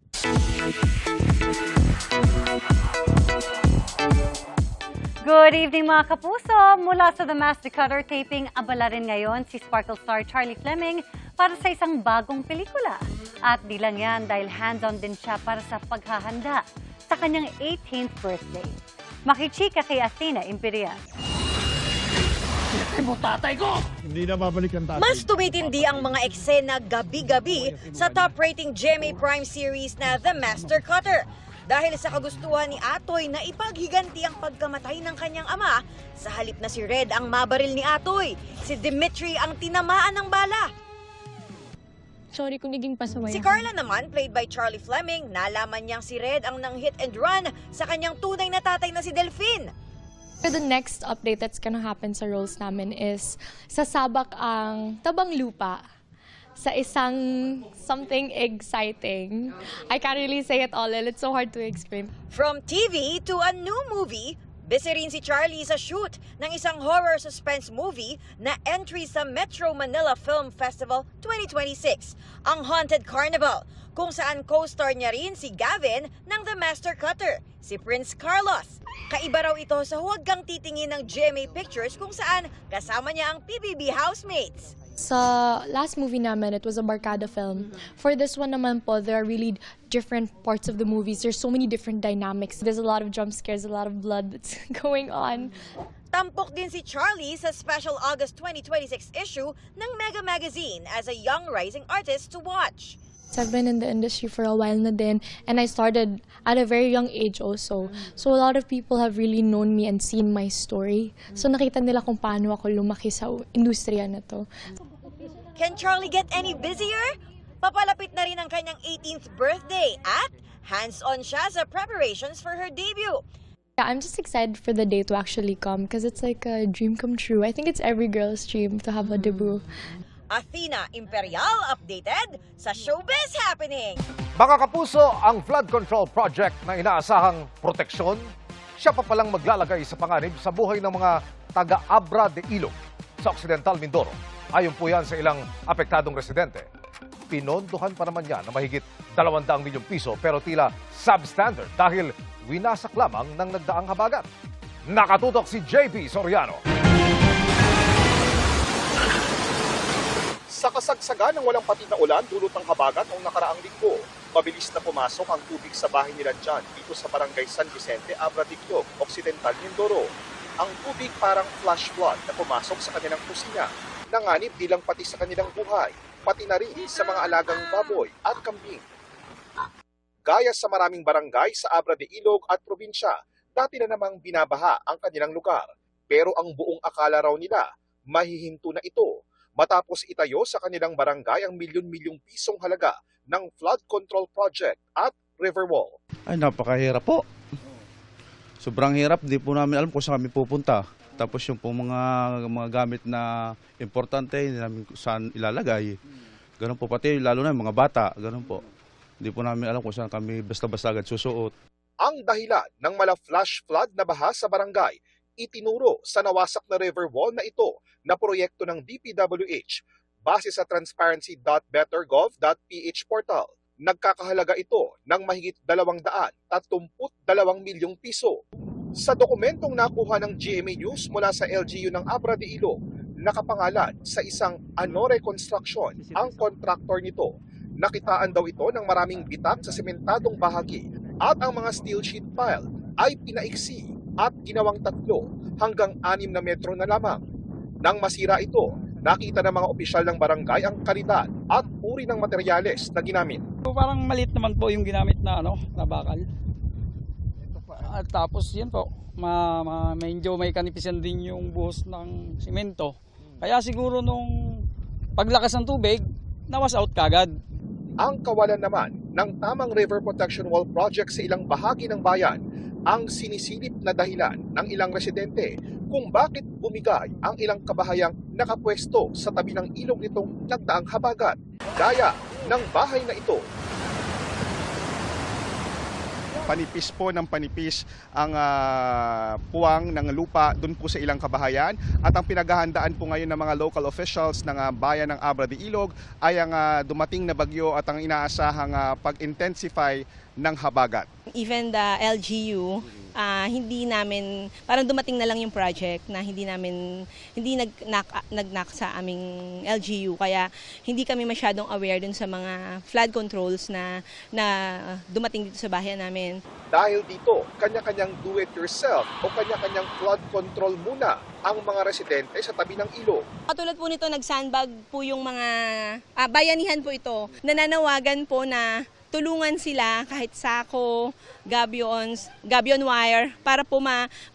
Good evening mga kapuso! Mula sa The Master Cutter taping, abala rin ngayon si Sparkle star Charlie Fleming para sa isang bagong pelikula. At di lang yan dahil hands-on din siya para sa paghahanda sa kanyang 18th birthday. Makichika kay Athena Imperial. Hindi na babalik ang tatay. Mas tumitindi ang mga eksena gabi-gabi sa top-rating GMA Prime series na The Master Cutter. Dahil sa kagustuhan ni Atoy na ipaghiganti ang pagkamatay ng kanyang ama, sa halip na si Red ang mabaril ni Atoy, si Dimitri ang tinamaan ng bala. Sorry kung naging pasaway. Si Carla naman, played by Charlie Fleming, nalaman niyang si Red ang nang-hit and run sa kanyang tunay na tatay na si Delphine. The next update that's gonna happen sa roles namin is sasabak ang tabang lupa sa isang something exciting. I can't really say it all, it's so hard to explain. From TV to a new movie, busy rin si Charlie sa shoot ng isang horror suspense movie na entry sa Metro Manila Film Festival 2026, ang Haunted Carnival, kung saan co-star niya rin si Gavin ng The Master Cutter, si Prince Carlos. Kaiba raw ito sa Huwag Kang Titingin ng GMA Pictures kung saan kasama niya ang PBB housemates. Sa last movie namin, it was a barkada film. For this one naman po, there are really different parts of the movies. There's so many different dynamics. There's a lot of jump scares, a lot of blood that's going on. Tampok din si Charlie sa special August 2026 issue ng Mega Magazine as a young rising artist to watch. I've been in the industry for a while na din, and I started at a very young age also. So a lot of people have really known me and seen my story. So nakita nila kung paano ako lumaki sa industriya na to. Can Charlie get any busier? Papalapit na rin ang kanyang 18th birthday at hands-on siya sa preparations for her debut. Yeah, I'm just excited for the day to actually come because it's like a dream come true. I think it's every girl's dream to have a debut. Athena Imperial updated sa Showbiz Happening. Mga kapuso, ang flood control project na inaasahang proteksyon, siya pa palang maglalagay sa panganib sa buhay ng mga taga-Abra de Ilog sa Occidental Mindoro. Ayon po yan sa ilang apektadong residente. Pinondohan pa naman yan na mahigit 200 milyong piso pero tila substandard dahil winasak lamang ng nagdaang habagat. Nakatutok si JP Soriano. Sa kasagsagan ng walang patid na ulan dulot ng habagat noong nakaraang linggo, mabilis na pumasok ang tubig sa bahay nila dyan dito sa barangay San Vicente, Abra de Quiog, Occidental, Mindoro. Ang tubig parang flash flood na pumasok sa kanilang kusina. Nanganib di lang pati sa kanilang buhay, pati na rin sa mga alagang baboy at kambing. Gaya sa maraming barangay sa Abra de Ilog at probinsya, dati na namang binabaha ang kanilang lugar. Pero ang buong akala raw nila, mahihinto na ito matapos itayo sa kanilang barangay ang milyon-milyong pisong halaga ng flood control project at river wall. Ay, napakahirap po. Sobrang hirap, di po namin alam kung saan kami pupunta. Tapos yung po mga gamit na importante, hindi namin saan ilalagay. Ganun po, pati lalo na yung mga bata, ganun po. Hindi po namin alam kung saan kami basta-basta agad susuot. Ang dahilan ng mala flash flood na baha sa barangay, itinuro sa nawasak na river wall na ito na proyekto ng DPWH base sa transparency.bettergov.ph portal. Nagkakahalaga ito ng mahigit 232 milyong piso. Sa dokumentong nakuha ng GMA News mula sa LGU ng Abra de Ilog, nakapangalan sa isang Anore Construction ang kontraktor nito. Nakitaan daw ito ng maraming bitak sa sementadong bahagi at ang mga steel sheet pile ay pinaiksi at ginawang 3 hanggang 6 na metro na lamang. Nang masira ito, nakita ng mga opisyal ng barangay ang kalidad at uri ng materyales na ginamit. Parang maliit naman po yung ginamit na na bakal. At tapos yun po, medyo may kanipisan din yung buhos ng simento. Kaya siguro nung paglakas ng tubig, nawas out kagad. Ang kawalan naman ng tamang river protection wall project sa ilang bahagi ng bayan ang sinisilip na dahilan ng ilang residente kung bakit bumigay ang ilang kabahayang nakapwesto sa tabi ng ilog nitong nagdaang habagat. Gaya ng bahay na ito. Panipis po ng panipis ang puwang ng lupa doon po sa ilang kabahayan at ang pinaghahandaan po ngayon ng mga local officials ng bayan ng Abra de Ilog ay ang dumating na bagyo at ang inaasahang pag-intensify ng habagat. Even the LGU, hindi namin, parang dumating na lang yung project na hindi nag-knock sa aming LGU. Kaya hindi kami masyadong aware dun sa mga flood controls na dumating dito sa bayan namin. Dahil dito, kanya-kanyang do-it-yourself o kanya-kanyang flood control muna ang mga residente sa tabi ng ilog. Katulad po nito, nag-sandbag po yung mga bayanihan po ito. Nananawagan po na tulungan sila kahit sako, gabion wire para po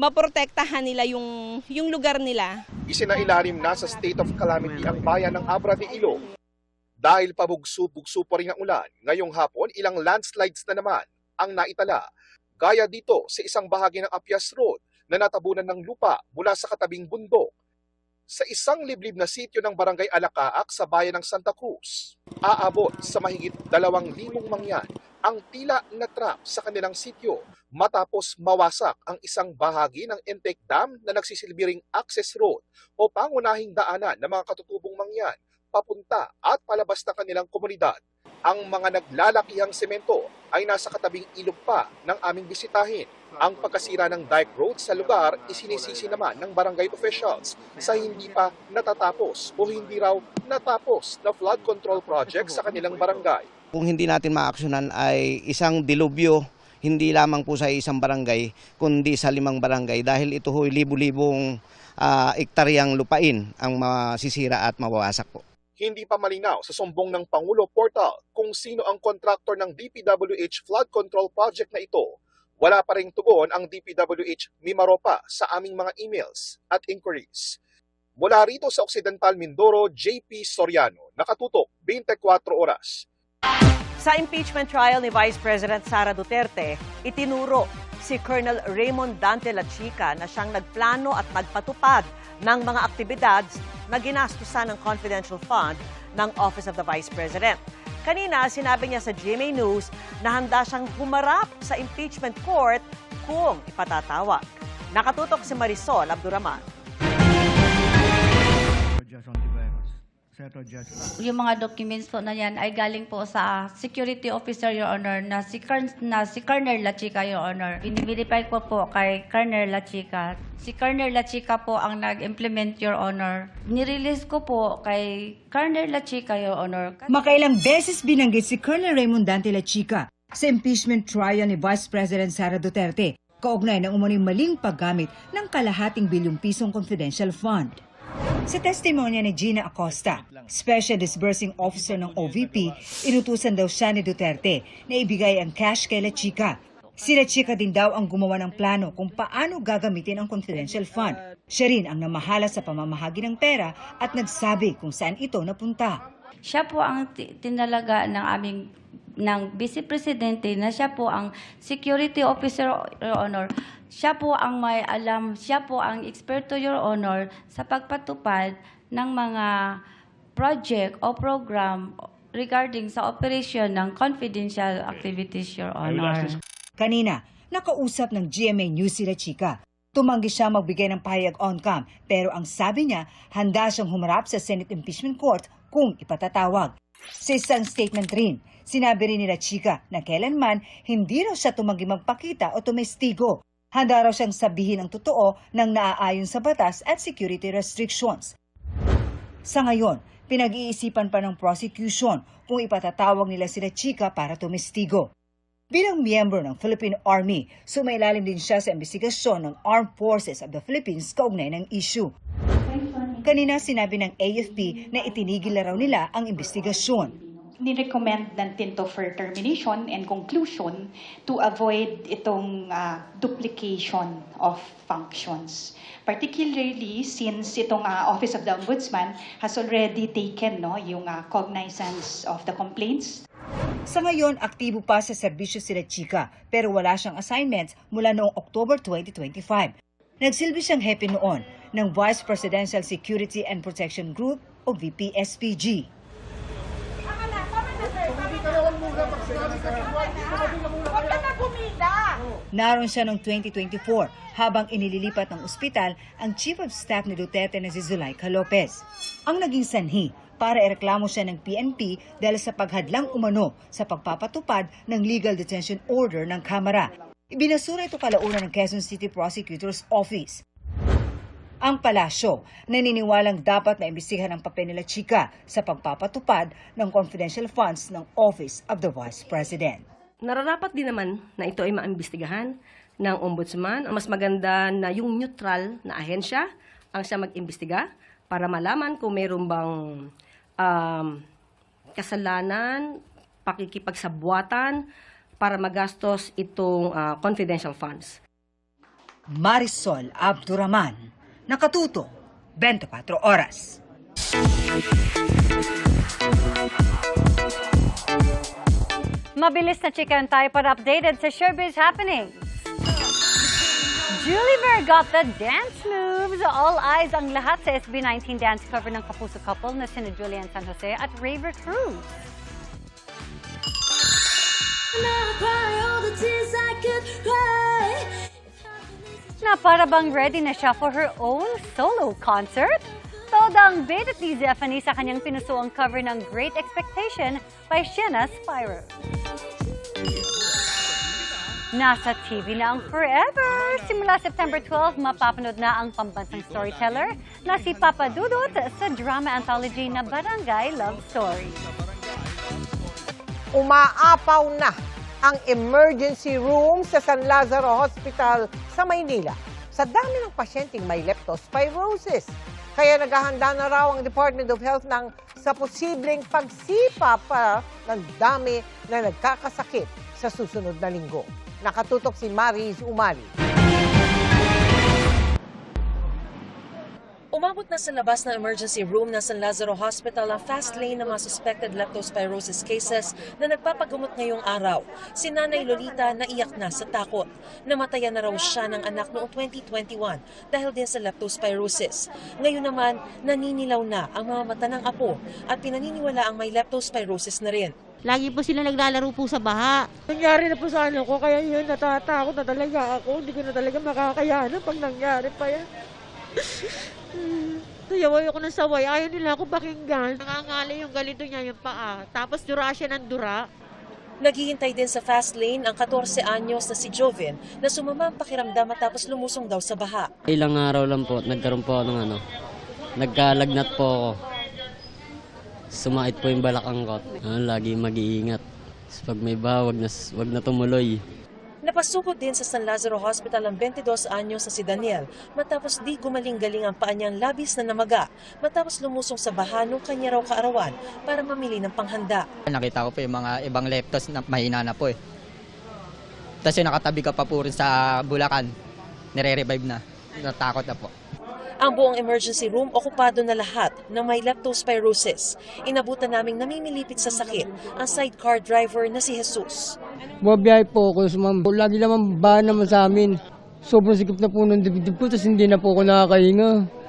maprotektahan nila yung lugar nila. Isinailalim na sa state of calamity ang bayan ng Abra de Ilog. Dahil pabugso-bugso pa rin ang ulan, ngayong hapon ilang landslides na naman ang naitala. Gaya dito sa isang bahagi ng Apias Road na natabunan ng lupa mula sa katabing bundok. Sa isang liblib na sityo ng Barangay Alacaak sa bayan ng Santa Cruz, aabot sa mahigit 2,000 mangyan ang tila na trap sa kanilang sityo matapos mawasak ang isang bahagi ng intake dam na nagsisilbing access road o pangunahing daanan ng mga katutubong mangyan papunta at palabas ng kanilang komunidad. Ang mga naglalakihang semento ay nasa katabing ilog pa ng aming bisitahin. Ang pagkasira ng dike road sa lugar isinisisi naman ng barangay officials sa hindi pa natatapos o hindi raw natapos na flood control project sa kanilang barangay. Kung hindi natin maaksyonan ay isang dilubyo, hindi lamang po sa isang barangay, kundi sa 5 barangay dahil ito ho'y libu-libong ektaryang lupain ang masisira at mawawasak po. Hindi pa malinaw sa sumbong ng Pangulo Portal kung sino ang kontraktor ng DPWH flood control project na ito. Wala pa ring tugon ang DPWH Mimaropa sa aming mga emails at inquiries. Mula rito sa Occidental Mindoro, JP Soriano, nakatutok 24 oras. Sa impeachment trial ni Vice President Sara Duterte, itinuro si Colonel Raymond Dante Lachica na siyang nagplano at nagpatupad ng mga aktibidad na ginastusan ng confidential fund ng Office of the Vice President. Kanina, sinabi niya sa GMA News na handa siyang humarap sa impeachment court kung ipatatawag. Nakatutok si Marisol Abduraman. settled, Judge. Yung mga documents po na yan ay galing po sa security officer, Your Honor, na si Colonel La Chica, Your Honor. Biniverify ko po kay Colonel La Chica. Si Colonel La Chica po ang nag-implement, Your Honor. Nirelease ko po kay Colonel La Chica, Your Honor. Makailang beses binanggit si Colonel Raymond Dante La Chica sa impeachment trial ni Vice President Sara Duterte, kaugnay ng umano'y maling paggamit ng kalahating bilyong pisong confidential fund. Sa testimonya ni Gina Acosta, Special Disbursing Officer ng OVP, inutusan daw siya ni Duterte na ibigay ang cash kay La Chica. Si La Chica din daw ang gumawa ng plano kung paano gagamitin ang confidential fund. Siya rin ang namahala sa pamamahagi ng pera at nagsabi kung saan ito napunta. Siya po ang tinalaga ng Vice Presidente na siya po ang security officer, Your Honor. Siya po ang may alam, siya po ang eksperto, Your Honor, sa pagpatupad ng mga project o program regarding sa operation ng confidential activities, Your Honor. Kanina, nakausap ng GMA News si La Chica. Tumanggi siya magbigay ng pahayag on-cam, pero ang sabi niya, handa siyang humarap sa Senate Impeachment Court kung ipatatawag. Sa isang statement rin, sinabi rin ni La Chica na kailanman hindi raw siya tumanggi magpakita o tumestigo. Handa raw siyang sabihin ang totoo ng naaayon sa batas at security restrictions. Sa ngayon, pinag-iisipan pa ng prosecution kung ipatatawag nila si La Chica para tumestigo. Bilang miyembro ng Philippine Army, sumailalim din siya sa investigasyon ng Armed Forces of the Philippines kaugnay ng issue. Kanina sinabi ng AFP na itinigil na raw nila ang investigasyon. Nirecommend natin to for termination and conclusion to avoid itong duplication of functions. Particularly since itong Office of the Ombudsman has already taken yung cognizance of the complaints. Sa ngayon, aktibo pa sa serbisyo si La Chica pero wala siyang assignments mula noong October 2025. Nagsilbi siyang hepe noon ng Vice Presidential Security and Protection Group o VP-SPG. Naroon siya noong 2024 habang inililipat ng ospital ang Chief of Staff ni Duterte na si Zulaika Lopez. Ang naging sanhi para ireklamo siya ng PNP dahil sa paghadlang umano sa pagpapatupad ng legal detention order ng Kamara. Ibinasura ito kalaunan ng Quezon City Prosecutor's Office. Ang palasyo, naniniwalang dapat na imbestigahan ang papel ni La Chica sa pagpapatupad ng confidential funds ng Office of the Vice President. Nararapat din naman na ito ay maimbestigahan ng Ombudsman. Ang mas maganda na yung neutral na ahensya ang siya mag-imbestiga para malaman kung mayroon bang kasalanan, pakikipagsabwatan para magastos itong confidential funds. Marisol Abduraman, Nakatuto, 24 Oras. Mabilis na chikan tayo para updated sa showbiz happenings. Julie Ver got the dance moves. All eyes ang lahat sa SB19 dance cover ng kapuso couple na sina Julian San Jose at Raver Cruz. Na para bang ready na siya for her own solo concert? Todang bait ni Zephanie sa kanyang pinusuang cover ng Great Expectation by Sienna Spyro. Nasa TV na ang Forever. Simula September 12, mapapanood na ang pambansang storyteller na si Papa Dudut sa drama anthology na Barangay Love Story. Umaapaw na ang emergency room sa San Lazaro Hospital sa Maynila sa dami ng pasyenteng may leptospirosis. Kaya naghahanda na raw ang Department of Health sa posibleng pagsipa pa ng dami na nagkakasakit sa susunod na linggo. Nakatutok si Mariz Umali. Umabot na sa labas ng emergency room ng San Lazaro Hospital ang fast lane ng mga suspected leptospirosis cases na nagpapagamot ngayong araw. Si Nanay Lolita naiyak na sa takot. Namatayan na raw siya ng anak noong 2021 dahil din sa leptospirosis. Ngayon naman, naninilaw na ang mga mata ng apo at pinaniniwala ang may leptospirosis na rin. Lagi po sila naglalaro po sa baha. Nangyari na po sa ano ko, kaya yun, natatakot na talaga ako. Hindi ko na talaga makakayanan pag nangyari pa yan. sayaw ako ng saway. Ayaw nila ako pakinggan. Nangangali yung ganito niya, yung paa. Tapos dura siya ng dura. Naghihintay din sa fast lane ang 14 anyos na si Joven na sumama ang pakiramdam matapos lumusong daw sa baha. Ilang araw lang po, nagkaroon po ako ng nagkalagnat po ako. Sumait po yung balakang ko. Lagi mag-iingat. Pag may baha, wag na tumuloy. Napasugod din sa San Lazaro Hospital ang 22 anyos na si Daniel matapos di gumaling-galing ang paa niyang labis na namaga matapos lumusong sa baha nung kanya raw kaarawan para mamili ng panghanda. Nakita ko po yung mga ibang leptos na mahina na po eh. Tapos yung nakatabi ka pa po rin sa Bulacan, nire-revive na. Natakot na po. Ang buong emergency room okupado na lahat ng may leptospirosis. Inabutan naming namimilipit sa sakit ang sidecar driver na si Jesus. Bumabiyahe po ako, lagi naman bahan naman sa amin. Sobrang sikip na po ng dibdib ko, tapos hindi na po ako nakakahinga.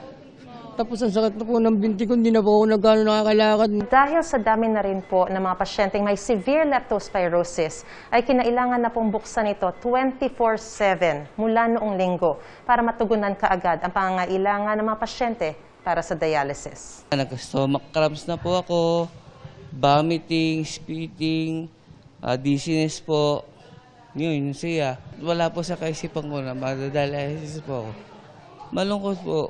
Tapos ang sakit na po ng binti ko, hindi na po ako nagkano nakakalakad. Dahil sa dami na rin po ng mga pasyenteng may severe leptospirosis, ay kinailangan na pong buksan ito 24/7 mula noong linggo para matugunan kaagad ang pangangailangan ng mga pasyente para sa dialysis. Nag-stomach cramps na po ako, vomiting, spitting, dizziness po. Yun siya. Wala po sa kaisipan ko na madadialysis po ako. Malungkot po.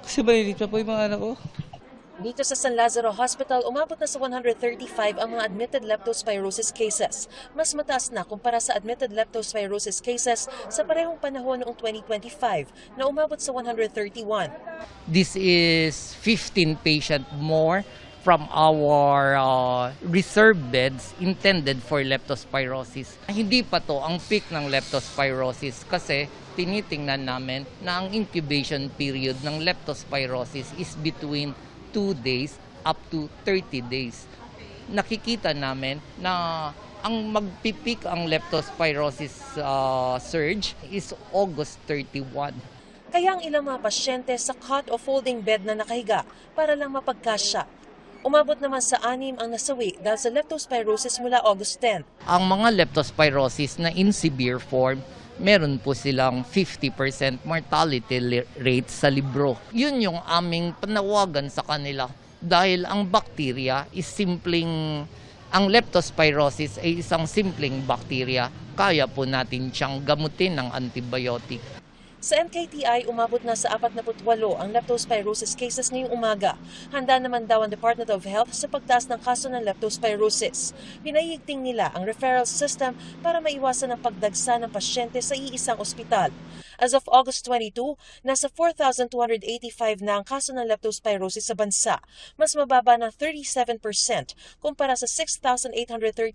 Kasi malilit pa po yung mga anak ko. Dito sa San Lazaro Hospital, umabot na sa 135 ang mga admitted leptospirosis cases. Mas mataas na kumpara sa admitted leptospirosis cases sa parehong panahon noong 2025 na umabot sa 131. This is 15 patient more from our reserve beds intended for leptospirosis. Hindi pa to ang peak ng leptospirosis kasi tinitingnan namin na ang incubation period ng leptospirosis is between 2 days up to 30 days. Nakikita namin na ang magpipik ang leptospirosis surge is August 31. Kaya ang ilang mga pasyente sa cot o folding bed na nakahiga para lang mapagkasya. Umabot naman sa 6 ang nasawi dahil sa leptospirosis mula August 10. Ang mga leptospirosis na in severe form, meron po silang 50% mortality rate sa libro. Yun yung aming panawagan sa kanila dahil ang bacteria is ang leptospirosis ay isang simpleng bacteria. Kaya po natin siyang gamutin ng antibiotic. Sa NKTI, umabot na sa 48 ang leptospirosis cases ngayong umaga. Handa naman daw ang Department of Health sa pagtaas ng kaso ng leptospirosis. Pinayigting nila ang referral system para maiwasan ang pagdagsa ng pasyente sa iisang ospital. As of August 22, nasa 4,285 na ang kaso ng leptospirosis sa bansa. Mas mababa ng 37% kumpara sa 6,839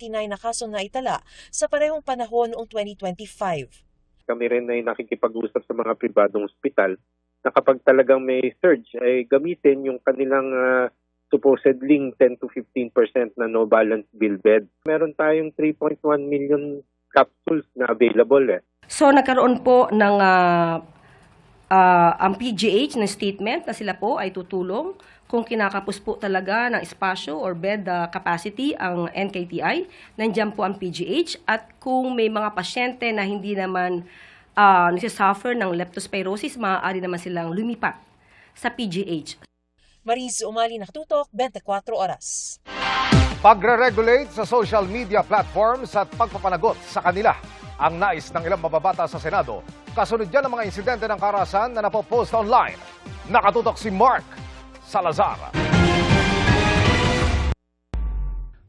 na kaso na itala sa parehong panahon noong 2025. Kami rin ay nakikipag-usap sa mga pribadong ospital na kapag talagang may surge ay gamitin yung kanilang supposedly 10 to 15% na no balance bill bed. Meron tayong 3.1 million capsules na available. So nagkaroon po ng ang PGH na statement na sila po ay tutulong kung kinakapos po talaga ng espasyo or bed capacity ang NKTI, nandiyan po ang PGH at kung may mga pasyente na hindi naman nagsasuffer ng leptospirosis, maaari naman silang lumipat sa PGH. Mariz Umali, Nakatutok, 24 Oras. Pagre-regulate sa social media platforms at pagpapanagot sa kanila ang nais ng ilang mababata sa Senado. Kasunod yan ang mga insidente ng karahasan na napopost online. Nakatutok si Mark Salazar.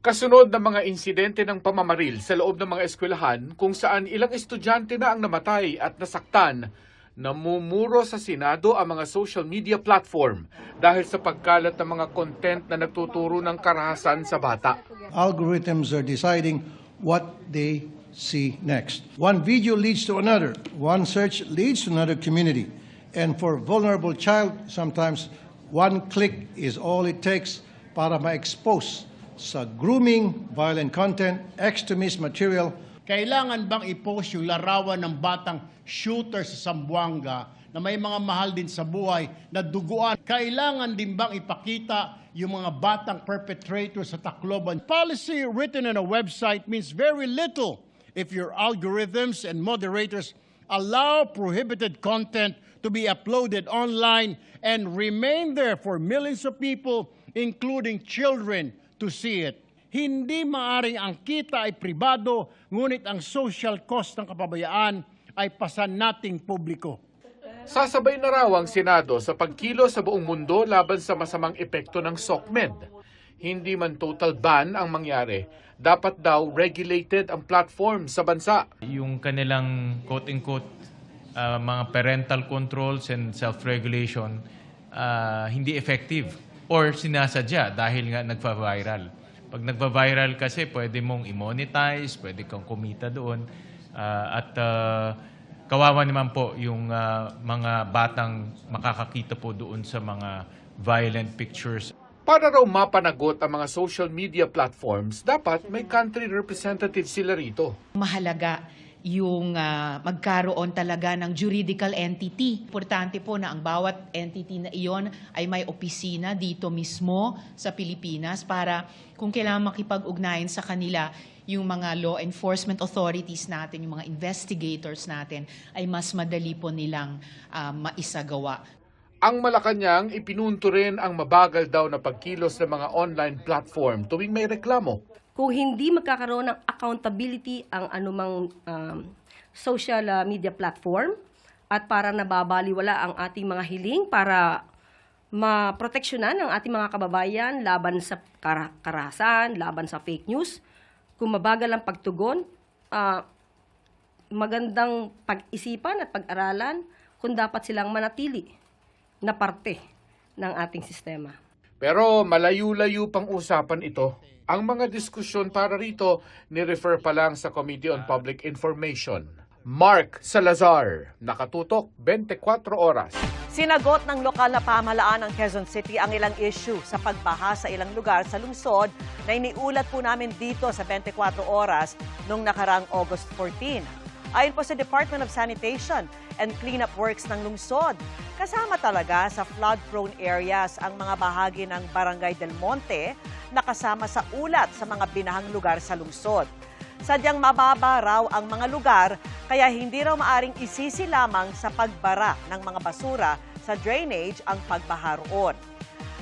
Kasunod ng mga insidente ng pamamaril sa loob ng mga eskwelahan kung saan ilang estudyante na ang namatay at nasaktan, namumuro sa Senado ang mga social media platform dahil sa pagkalat ng mga content na nagtuturo ng karahasan sa bata. Algorithms are deciding what they see next. One video leads to another. One search leads to another community. And for vulnerable child, sometimes one click is all it takes para ma-expose sa grooming, violent content, extremist material. Kailangan bang i-post yung larawan ng batang shooter sa Zamboanga na may mga mahal din sa buhay na duguan? Kailangan din bang ipakita yung mga batang perpetrators sa Tacloban? Policy written on a website means very little if your algorithms and moderators allow prohibited content to be uploaded online and remain there for millions of people, including children, to see it. Hindi maaring ang kita ay pribado, ngunit ang social cost ng kapabayaan ay pasan nating publiko. Sasabay na raw ang Senado sa pagkilos sa buong mundo laban sa masamang epekto ng SOCMED. Hindi man total ban ang mangyari, dapat daw regulated ang platform sa bansa. Yung kanilang quote-unquote mga parental controls and self-regulation hindi effective or sinasadya dahil nga nagpa-viral. Pag nagpa-viral kasi pwede mong i-monetize, pwede kang kumita doon at kawawa naman po yung mga batang makakakita po doon sa mga violent pictures. Para raw mapanagot ang mga social media platforms, dapat may country representative sila rito. Mahalaga yung magkaroon talaga ng juridical entity. Importante po na ang bawat entity na iyon ay may opisina dito mismo sa Pilipinas para kung kailangan makipag-ugnayan sa kanila, yung mga law enforcement authorities natin, yung mga investigators natin, ay mas madali po nilang maisagawa. Ang Malacanang ipinunto rin ang mabagal daw na pagkilos ng mga online platform tuwing may reklamo. Kung hindi magkakaroon ng accountability ang anumang social media platform at para nababaliwala ang ating mga hiling para maproteksyonan ang ating mga kababayan laban sa karahasan, laban sa fake news, kung mabagal ang pagtugon, magandang pag-isipan at pag-aralan kung dapat silang manatili na parte ng ating sistema. Pero malayo-layo pang usapan ito. Ang mga diskusyon para rito ni-refer pa lang sa Committee on Public Information. Mark Salazar, nakatutok 24 oras. Sinagot ng lokal na pamahalaan ng Quezon City ang ilang issue sa pagbaha sa ilang lugar sa lungsod na iniulat po namin dito sa 24 oras noong nakarang August 14. Ayon po sa Department of Sanitation and Cleanup Works ng lungsod, kasama talaga sa flood-prone areas ang mga bahagi ng Barangay Del Monte na kasama sa ulat sa mga binahang lugar sa lungsod. Sadyang mababa raw ang mga lugar kaya hindi raw maaring isisi lamang sa pagbara ng mga basura sa drainage ang pagbaha roon.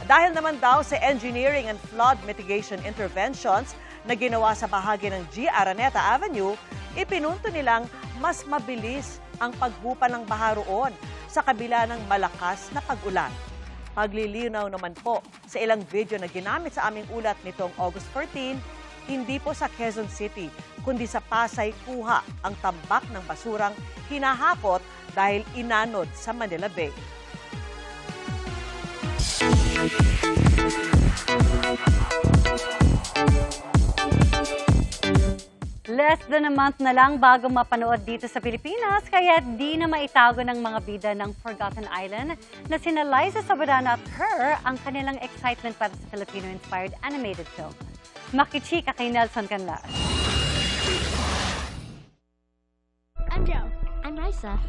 Dahil naman daw sa engineering and flood mitigation interventions na ginawa sa bahagi ng G. Araneta Avenue, ipinunto nilang mas mabilis ang paghupa ng baha roon sa kabila ng malakas na pag-ulan. Paglilinaw naman po sa ilang video na ginamit sa aming ulat nitong August 14, hindi po sa Quezon City, kundi sa Pasay kuha ang tambak ng basurang hinahakot dahil inanod sa Manila Bay. Less than a month na lang bago mapanood dito sa Pilipinas, kaya di na maitago ng mga bida ng Forgotten Island na sina Liza Soberano at Her ang kanilang excitement para sa Filipino-inspired animated film. Makichika kay Nelson Canlas. I'm Joe. I'm Liza.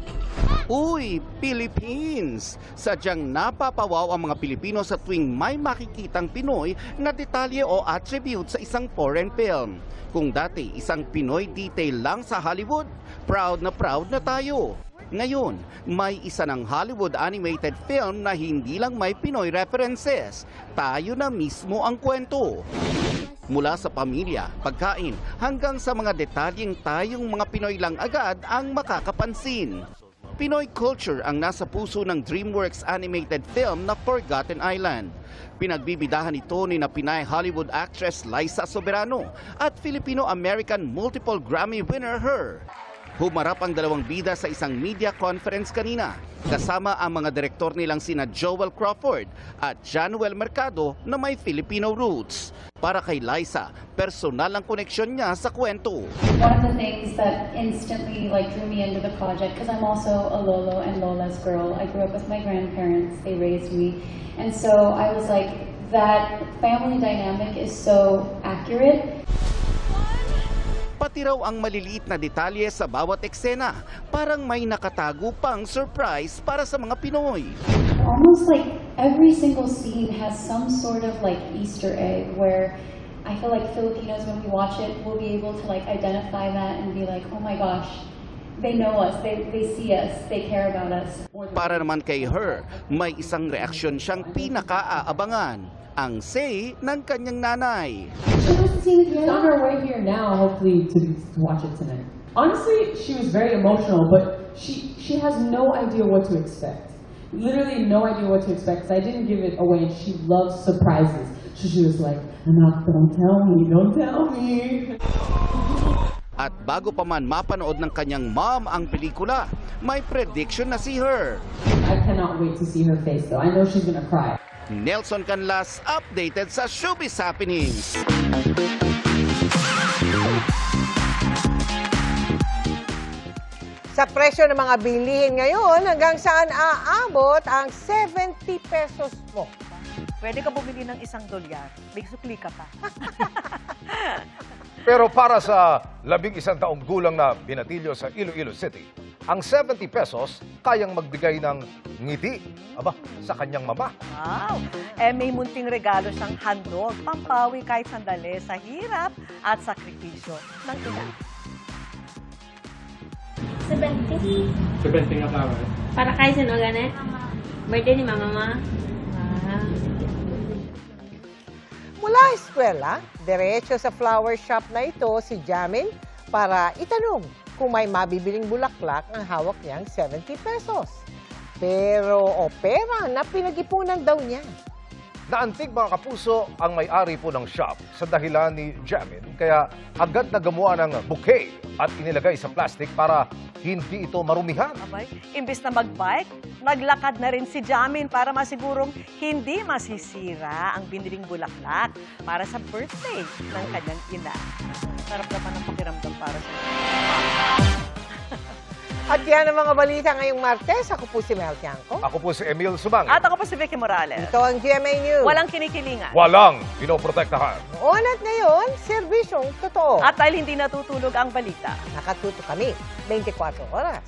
Uy, Philippines! Sadyang napapawaw ang mga Pilipino sa tuwing may makikitang Pinoy na detalye o attribute sa isang foreign film. Kung dati isang Pinoy detail lang sa Hollywood, proud na tayo. Ngayon, may isa ng Hollywood animated film na hindi lang may Pinoy references. Tayo na mismo ang kwento. Mula sa pamilya, pagkain, hanggang sa mga detalyeng tayong mga Pinoy lang agad ang makakapansin. Pinoy culture ang nasa puso ng DreamWorks animated film na Forgotten Island. Pinagbibidahan ito ni na Pinay Hollywood actress Liza Soberano at Filipino-American multiple Grammy winner Her. Humarap ang dalawang bida sa isang media conference kanina, kasama ang mga direktor nilang sina Joel Crawford at Januel Mercado na may Filipino roots. Para kay Liza, personal ang koneksyon niya sa kwento. One of the things that instantly drew me into the project, because I'm also a Lolo and Lola's girl. I grew up with my grandparents, they raised me. And so I was like, that family dynamic is so accurate. Pati raw ang maliliit na detalye sa bawat eksena, parang may nakatago pang surprise para sa mga Pinoy. Almost like every single scene has some sort of Easter egg where I feel like Filipinos, when we watch it, will be able to identify that and be like, oh my gosh, they know us, they see us, they care about us. Para naman kay Her, may isang reaksyon siyang pinaka-aabangan, ang say ng kanyang nanay. She's on her way here now, hopefully to watch it tonight. Honestly, she was very emotional, but she has no idea what to expect. Literally no idea what to expect, because I didn't give it away, and she loves surprises. So she was like, "Anak, don't tell me. At bago pa man mapanood ng kanyang mom ang pelikula, may prediction na si Her. I cannot wait to see her face, though. I know she's gonna cry. Nelson Canlas, updated sa Showbiz Happenings. Sa presyo ng mga bilihin ngayon, hanggang saan aabot ang 70 pesos mo? Pwede ka bumili ng $1, may sukli ka pa. Pero para sa 11 taong gulang na binatilyo sa Iloilo City, ang 70 pesos kayang magbigay ng ngiti sa kanyang mama. Wow! May munting regalo siyang handog, pampawi kahit sandali sa hirap at sakripisyo ng ina. 70. 70 nga tama. Para kay sino gani? Birthday ni mama. Mula eskwela, diretso sa flower shop na ito si Jamin para itanong kung may mabibiling bulaklak ang hawak niyang 70 pesos. Pero pera na pinag-ipunan daw niya. Naantig mga kapuso ang may-ari po ng shop sa dahilan ni Jamin, kaya agad na gumawa ng bouquet at inilagay sa plastic para hindi ito marumihan. Abay, imbis na mag-bike, naglakad na rin si Jamin para masigurong hindi masisira ang biniling bulaklak para sa birthday ng kanyang ina. Sarap naman ang pakiramdam para sa At yan ang mga balita ngayong Martes. Ako po si Mel Tiangco. Ako po si Emil Subang. At ako po si Vicky Morales. Ito ang GMA News. Walang kinikilingan. Walang pinoprotektahan. Noon at ngayon, serbisyong totoo. At dahil hindi natutulog ang balita, nakatuto kami 24 oras.